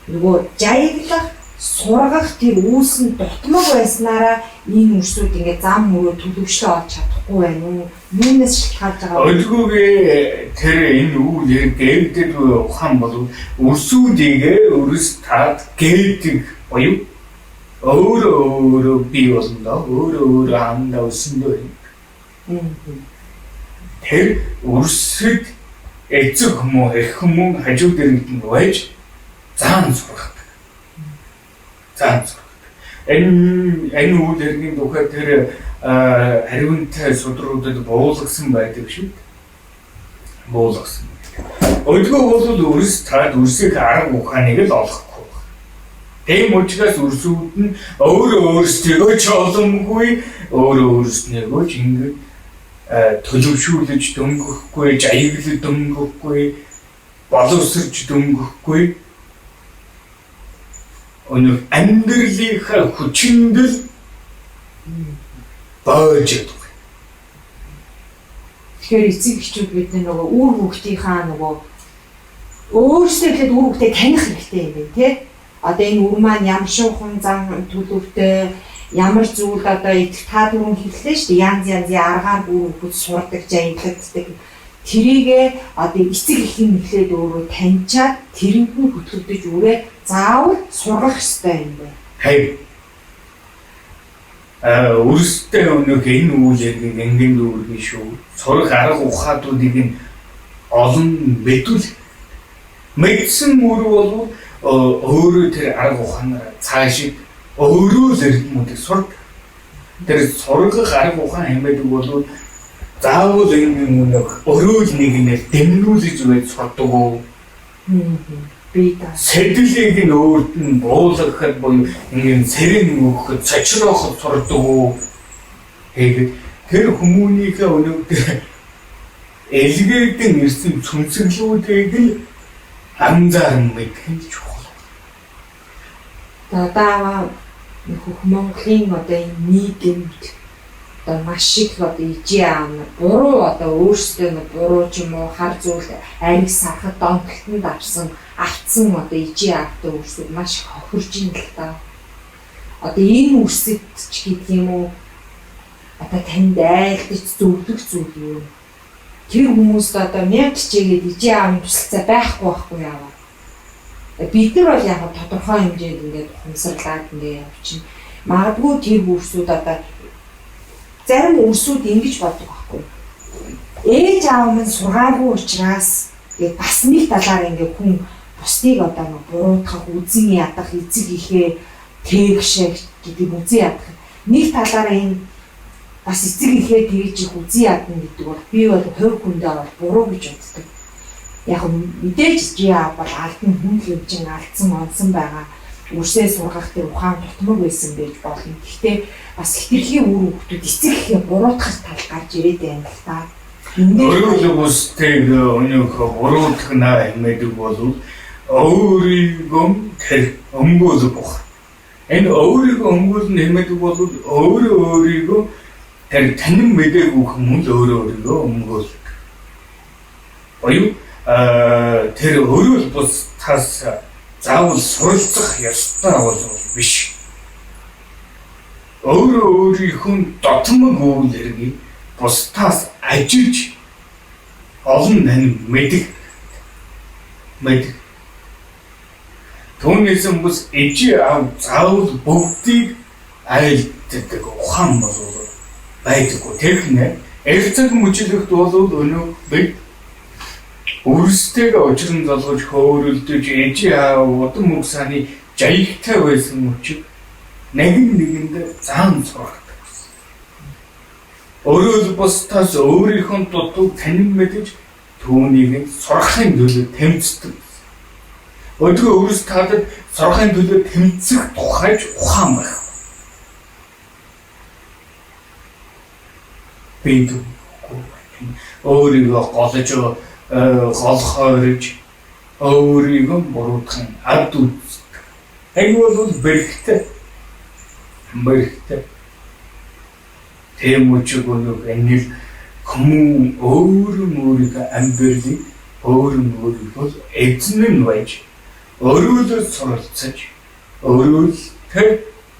нөгөө жаяглах, сургах тэр үүс нь дутмаг байснараа энэ үрсүүд ингээд зам мөрөө төлөвшлөө олж чадахгүй байна уу? Юунаас шалтгаалж байгаа вэ? Өлгөөгээ тэр энэ үйл гэгдэл ухаан бол үрсүүдийг өрс таад гэгдэг буюу өөрөө бий болно. Өөрөө андаа өсөндөө. Тэр үрсэд эцэг хүмүүс, эрх хүмүүс хажуу дэргэд нь байж заан сурах. Энэ үйл хэргийн тухай тэр хариунтай судруудад буулгасан байдаг шүү. Буулгасан. Өлгөө бол үрс таад үрсийг арга ухааныг л олохгүй. Тийм учраас үрсүүд нь өөрсдөө ч олонгүй, өөрснийгөө ч ингэ төлөвшүүлж дөнгөхгүй, жаяглаж дөнгөхгүй, боловсрч дөнгөхгүй. Өнөө амьдралынхаа хүчиндэл боож яддаг. Тэгэхээр эцэг эхчүүд бидний нөгөө үр хүүхдийнхаа нөгөө өөрсдөө л үр хүүхдээ таних хэрэгтэй юм байна тий. Одоо энэ үр маань ямар шуухан зан төлөвтэй ямар зүйл одоо идэх та түрүүн хэллээ шүү дээ. Янз янзын аргаар үр хүүхэд сурдаг, жаялагддаг. Тэрийгээ одоо эцэг эхийн нэхлээд өөрөө таньчаад тэрэнд нь хөтлөгдөж үрээ заавал сургах ёстой юм байна. Хай. Үрстэй өнөөх энэ үйл хэргийг энгийн дүүргэн шүү. Сурах арга ухаануудыг нь олон мэдвэл мэдсэн мөр бол өөрөө тэр арга ухаанаар цаашид өөрөө л эрдэмүүдийг сурдаг. Тэр сургах арга ухаан хэмээдэг бол заавал энэ өнөөх өөрөө нэг нэр дэмнүүлж байж сурдаг уу? Сэтлийг нь өөрт нь буулгахад буюу ингээд сэрэн өгөхөд цочрооход сурдаг уу? Тэгээд тэр хүмүүнийхээ өнөөдөр элгээдэн ирсэн цүнцэглүүдийг л анзаарн мэдэх нь чухал. одоо Монголын одоо нийгэмд одоо маш их одоо ижээ буруу одоо өөрсдөө буруу ч юм уу хар зүйл ариг сарахад донтолтод авсан автсан одоо ижээ автаа өөрсдөө маш их хохирж ин л та. Одоо энэ үсэд ч гэдэг юм уу одоо танд айлдаж зөвлөх зүйл юу? Тэр хүмүүст одоо 1000 чигээд ижээ аавын туслалцаа байхгүй яваа. Бид нар бол яг тодорхой хэмжээнд ингээд ухамсарлаад ингээд явчихна. Магадгүй тэр хүмүүсүүд одоо зарим өрсүүд ингэж боддог байхгүй. Ээж аав минь сургаагүй учраас бас нэг талаар ингээд хүн бусдыг одоо буруутгах, үзэн ядах, эцэг ихээ тээгшээ гэдэг үзэн ядах. Нэг талаараа энэ бас эцэг ихээ тэгж их үзэн ядна гэдэг бол би бол хувь хүндээ бол буруу гэж боддог. Яг мэдээж яа бол альтан хүн хэмжин алдсан онсон байгаа. Үрсээ сургах тэр ухаан тутмаг байсан байж болно. Гэхдээ бас хитрхийн үр хөвгүүд эцэг ихээ буруутгах тал гарч ирээд байна л та. Өөрөөр үстэй өнөөх буруутгах наа хэмээдэг бол өөрийгөө тэр өмгөөлөх бох. Энэ өөрийгөө өмгөөлнө хэмээдэг бол өөрийгөө тэр танин мэдээгүй хүмүүс өөрийгөө өмгөөлдөг. Оюу тэр өөрөө бас тас заавал суралцах ёстой бол биш. Өөрийнхөө дотмог үйл хэргийг бусдаас ажиж олон тань мэдэх. Түүнээс бас ээжээ аав заавал бүгдийг айлддаг ухаан бол байдаггүй. Тэгэхээр эрцэг мөчлөгт бол өнөө бид өөрсдөө очрон залгаж хөөрөлдөж ээжээ аав удам мөсаны жаягтай байсан мөчөд нэгэнд заан сурахдаг. Өөрөө бусдаас өөрийнхөө дутуу танин мэдэж түүнийг сурахын төлөө тэмцдэг. Өдгөө өөрөөс таадад сурахын төлөө тэмцэх тухайж ухаан байх. Бид өөрийгөө голж голхойрж өөрийгөө буруутгах ард үздэг. Энэ бол бэрхтээ. Тийм учраас энэ хүмүүс өөрийнхөө амьдралыг өөрийнхөө эзэн нь байж өөрөөдөө суралцаж өөрөөдөө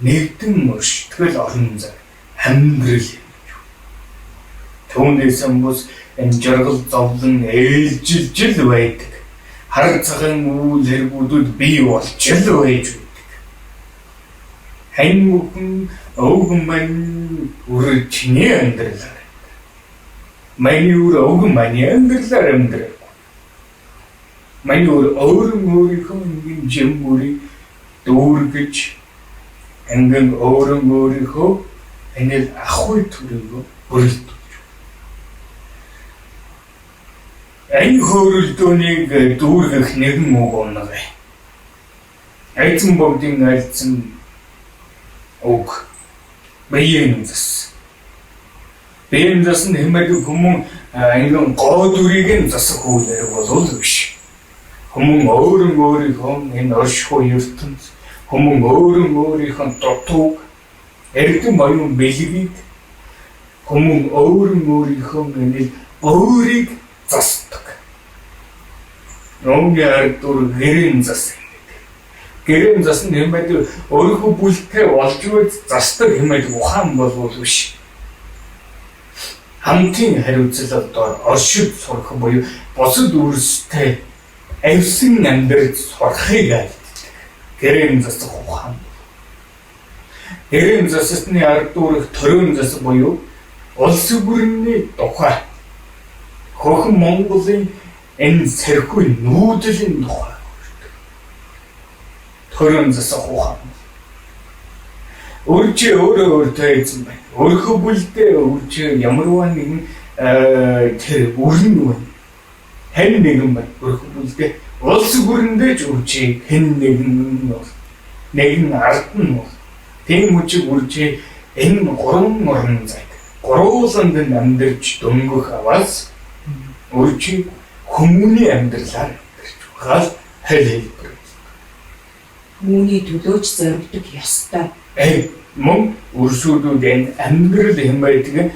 нэгдэн өрштгэл орон зай амьдрал. Түүнээс бас энэ жаргал зовлон ээлжилж байдаг. Хар цагаан үйл хэрэгүүдүүд бий болж л байж байдаг. Хэн бүхэн өвгөн мань үрчний амьдралаар. Мань өвгөн мань амьдралаар амьдрал. Мань өөрийнхөө нэг жимбүрийг дүүргэж ангин өөрийнхөө энэ ахуй төрөйгөө бүрэлдэж. Энэ хөрөлдөөнийг дүүргэх нэгэн үг унагай. Айцэн богдын альцсан үг биеийн зас. Биеийн зас нь хэмэдэг хүмүүн ангин гоо дүрийг нь засах үйлэр бол биш. Хүмүүн өөрийнхөө энэ оршихуй ертөнц, хүмүүн өөрийнхөө дутууг эрдэм баян бэлгийг хүмүүн өөрийнхөө энэ өөрийг засдаг. Номны ардур гэрэн зас. Гэрэн зас нь хэмэдэг өөрийнхөө бүлтэй болж үз засдаг хэмэдэг ухаан бол биш. Хамтын хариуцлал дор оршид сурах буюу бусад өөрсдөө авсан амьдрал сурахыг айлддаг. Гэрэн засах ухаан. Гэрэн засны ардуурх төрөн зас буюу улс бүрний тухай хөрхөн Монголын энэ сэрхүү нүүдлийн тухай төрөн засах ухаан. Өөрчөө өөртөө эзэн байна. Өөрийнхөө бүлдээ өөрчөө ямарваа нэгэн тэр өрн байна. Хэн нэгэн байна. Өөрийнхөө бүлдээ улс бүрэндээ ч өөрчөө хэн нэгэн ард нь бол. Тийм үчиг өөрчөө энэ гурван орон зайд. Гурвууланд амьдарч дөнгөх аваас өөрчөө хүмүүний амьдралаар амьдарч байгаа хэл хэлбэр. Үүний төлөөч зоригдог ёстой. Мөн өрсөлдүүд амьдрал хэмээдэг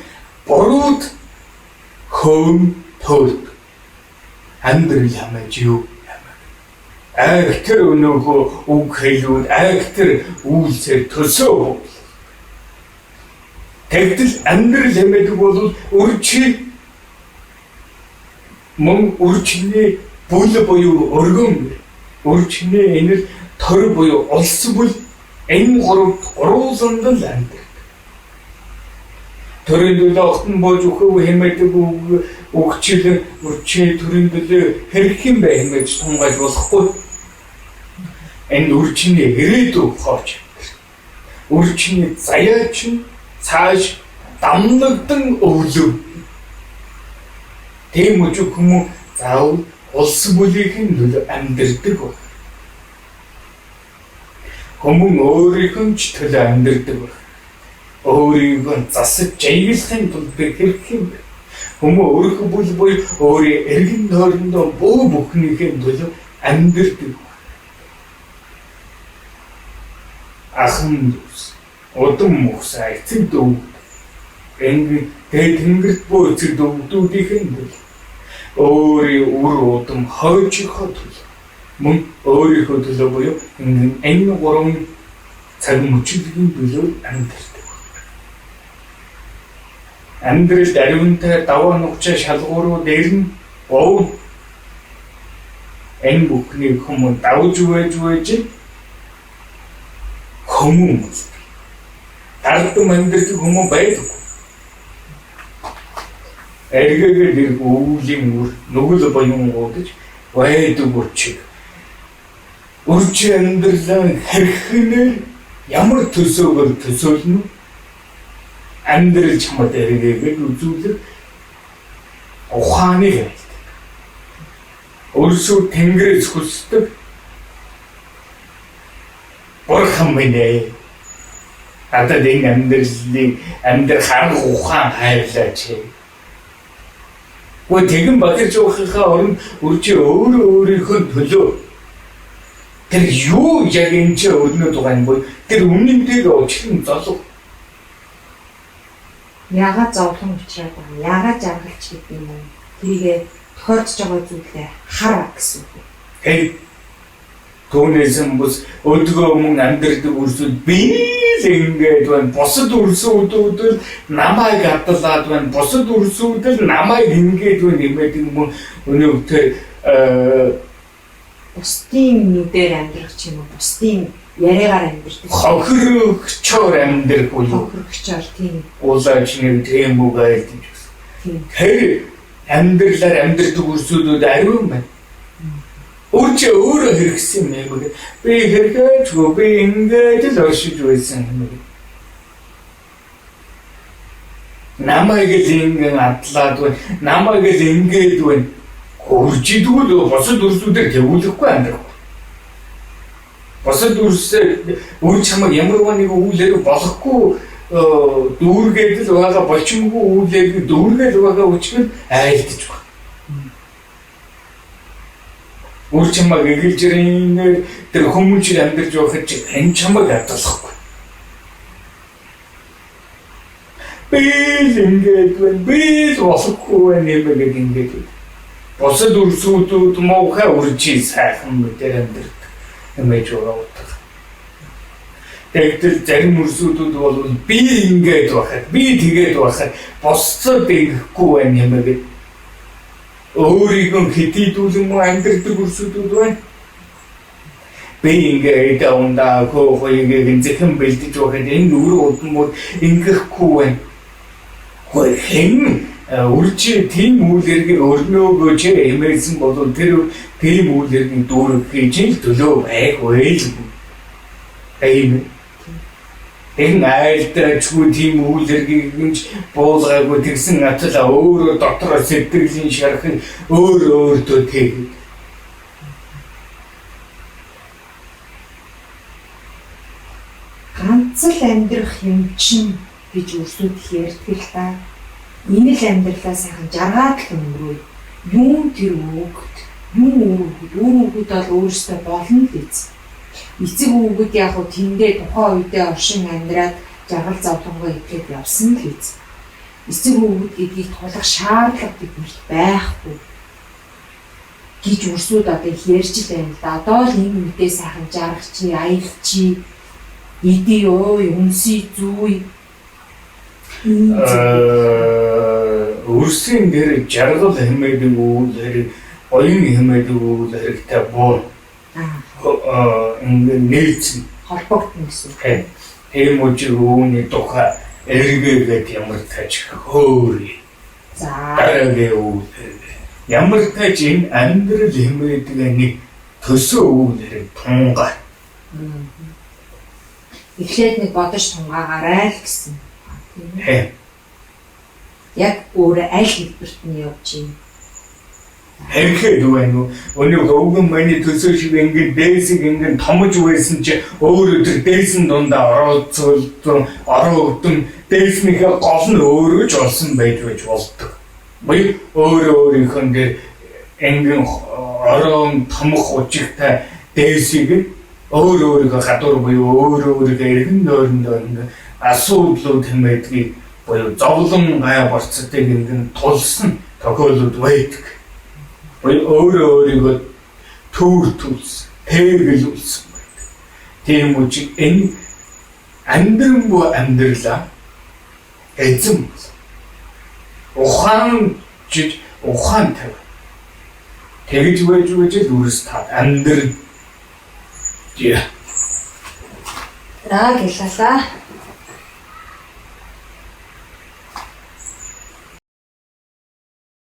бурууд хөм төл амьдрал хэмээж юу Актер нөгөө үг хэлүүд актер үйлсээр төсөө. Тэгтэл амьдрал хэмээдэг бол үржил мөн үржиний бүл буюу өргөн үржиний энэр төр буюу улс бүл энэ гурвууланд л амьдардаг. Төрийн төлөө огтон бож өгөө хэмээдэг үгчил үржиний төрийн төлөө хэрхэн бэ хэмээж тунгааж болохгүй. Энэ үржиний ирээдүйг хооч. Үржиний заяач нь цааш дамнагдан өвлөв. Тийм үгүй хүмүүс заавал улс бүлийнхэн төлөө амьдардаг баг. Хүмүүс өөрийнхөө ч төлөө амьдардаг баг. Өөрийгөө засаж жаялахын тулд хэрэг юм бэ? Хүмүүс өөрийнхөө бүл буюу өөрийн эргэн тойрондоо бөө бүхнийхээ төлөө амьдардаг. Ахын дүүс, удам мөхсай, эцэг дүү, энэ тэнгэрт бөө эцэг дүүдийнхэн төлөө өөрийн үр удам хойжиход төлөө мөн өөрийнхөө төлөө буюу энэ гурван цаг мөчөлийн төлөө амьдардаг. Амьдралд ариунтай даваа нухчаа шалгууруу дээр нь ов энэ бүхний хүмүүс давж байж хүмүүс тардам амьдрал хүмүүс байдаг. Эргэгээр өвлийн үр нүгэл боён уудаж байдаг учраас үржи амьдрал хэрхнээр ямар төсөөгөр төсөөлнө амьдрал чамд эргэгээр үзүүлэх ухааны байдаг. Өрсөд тэнгэрээс хүсдэг Бурхан минь надад энэ амьдралыг амьдрах ухаан хайрлаач. Гүн тэгэн багж уухийнхаа орон үржи өөрийнхөө төлөө тэр юу яг энэ ч өрнөд байгаа юм бол тэр өмнөдөө очлон золов. Яагаад зовлон учраад байгаа? Яагаад жаргалч гэдэг юм бэ? Тэрийг тохиолдож байгаа зүйлээ хар гэсэн үг. Түүнээс бас өдгөө мөн амьдрдаг үрсүүд би л ингээд байна. Бусад үрсүүдэл намайг адлаад байна. Бусад үрсүүдэл намайг ингээд байна гэмэдэг юм өнөөдөр бусдын нүдээр амьдрах ч юм уу, бусдын яриагаар амьдрах. Хохирогчоор амьдрах уу? Хохирогчоор тийм. Улаач нэг тийм үг айлдаж байна. Тэр амьдралаар амьдрдаг үрсүүдүүд ариун байна. Үржи өөрөө хэрэгсэн юм бэ? Би хэрэгжгүй би ингээд л оршиж байсан юм бэ? Намайг л ингээд атлаад байна. Намайг л ингээд байна. Үржидгүүд босод үрсүүдээр тэгүүлэхгүй амьдрах. Босод үр чамаг ямар нэг үүлээр болохгүй дүүргээд л байгаа болчмгүй үүлээр дүүргээд байгаа учраас айлдаж байна. Үр чамаг эгэлжрийн тэр хүмүүж амьдарч байхад ч энэ чамаг адлахгүй. Би ингээд би болохгүй нэмэг ингээд. Босод үрсүүдүүд муухай үржи сайхан мэдэр амьдардаг. Эмэж байгаа. Тэгтэл зарим үрсүүдүүд бол би ингээд байхад би тэгээд байхад босцод ирэхгүй байна нэмэг. Өөрийгөө хэтийдүүлэн амьдрдаг үрсүүдүүд байна. Би ингээд ундаа хөөгийг зэхэн бэлдэж байхад энэ үр удмууд ингэхгүй байна. Хөөе хэн үржи тийм үйлэргийг өрнөөгөө ч эмээсэн бол тэр тийм үйлэргийн дүүрэг хийж төлөө байггүй л. Энэ айлтчгүй тийм үйлэргийг буулгаагүй тэгсэн атла өөрөө дотроо сэтгэлийн шархан өөртөө тэг. Ганц л амьдрах юм чинь гэж үрсүүд ярьдаг л та. Энэ л амьдралаа сайхан жаргаад л өнгөрөө. Юм тэр өгд, юм өгд бол өөрөөсөө болно л биз. эцэг хүүгүүд яг хөө тэндээ тухайн үедээ оршин амьдраад жаргал зовлонгоо идэхэд явсан л биз. Эцэг хүүгүүд гэдгийг тулах шаардлага биднэрт байхгүй гэж өрсүүд одоо их ярьж байна л да. Одоо л энэ үедээ сайхан жаргах чи, аялах чи, иди ой, үнсий зүй. Өрсөн дээр жаргал хэмээдэг үйл хэрэг, оюун хэмээдэг үйл хэрэгтэй буу. Ингээд нээлтсэн холбогдно гэсэн. Тийм үжиг үүний тухай эргээгээд ямар тач хөөрий. За. Дараагийн үйл хэрэг. Ямар тач энэ амьдрал хэмээдэг нэг төсөө үйл хэрэг тунгаа. Эхлээд нэг бодож тунгаагаарай л гэсэн. Яг өөрөө аль хэлбэрт нь явж байна. Хэрхэд байна уу? Өнөө өвгөн миний төсөө шиг ингээд дээсийг ингээд томж байсан чи өөрөө тэр дээсэн дундаа орооцсон дээснийхээ гол нь өөрөө ч олсон байж болдог. Буюу өөрийнхөө дээр ингээд ороон томх учигтай дээсийг өөрийнхөө гадуур буюу өөрийнхөө эргэн дойрондоо ингээд асуудлууд хэмээдгийг буюу зовлон гай борцтой ингээд тулсан тохиолдол байдаг. Өөрийгөө төрүүлсэн, тэгэлүүлсэн байдаг. Тийм үчиг энэ амьдран бо амьдралаа эзэм ухаантай тэгж байж л үрс та амьдрал. За гэлалаа.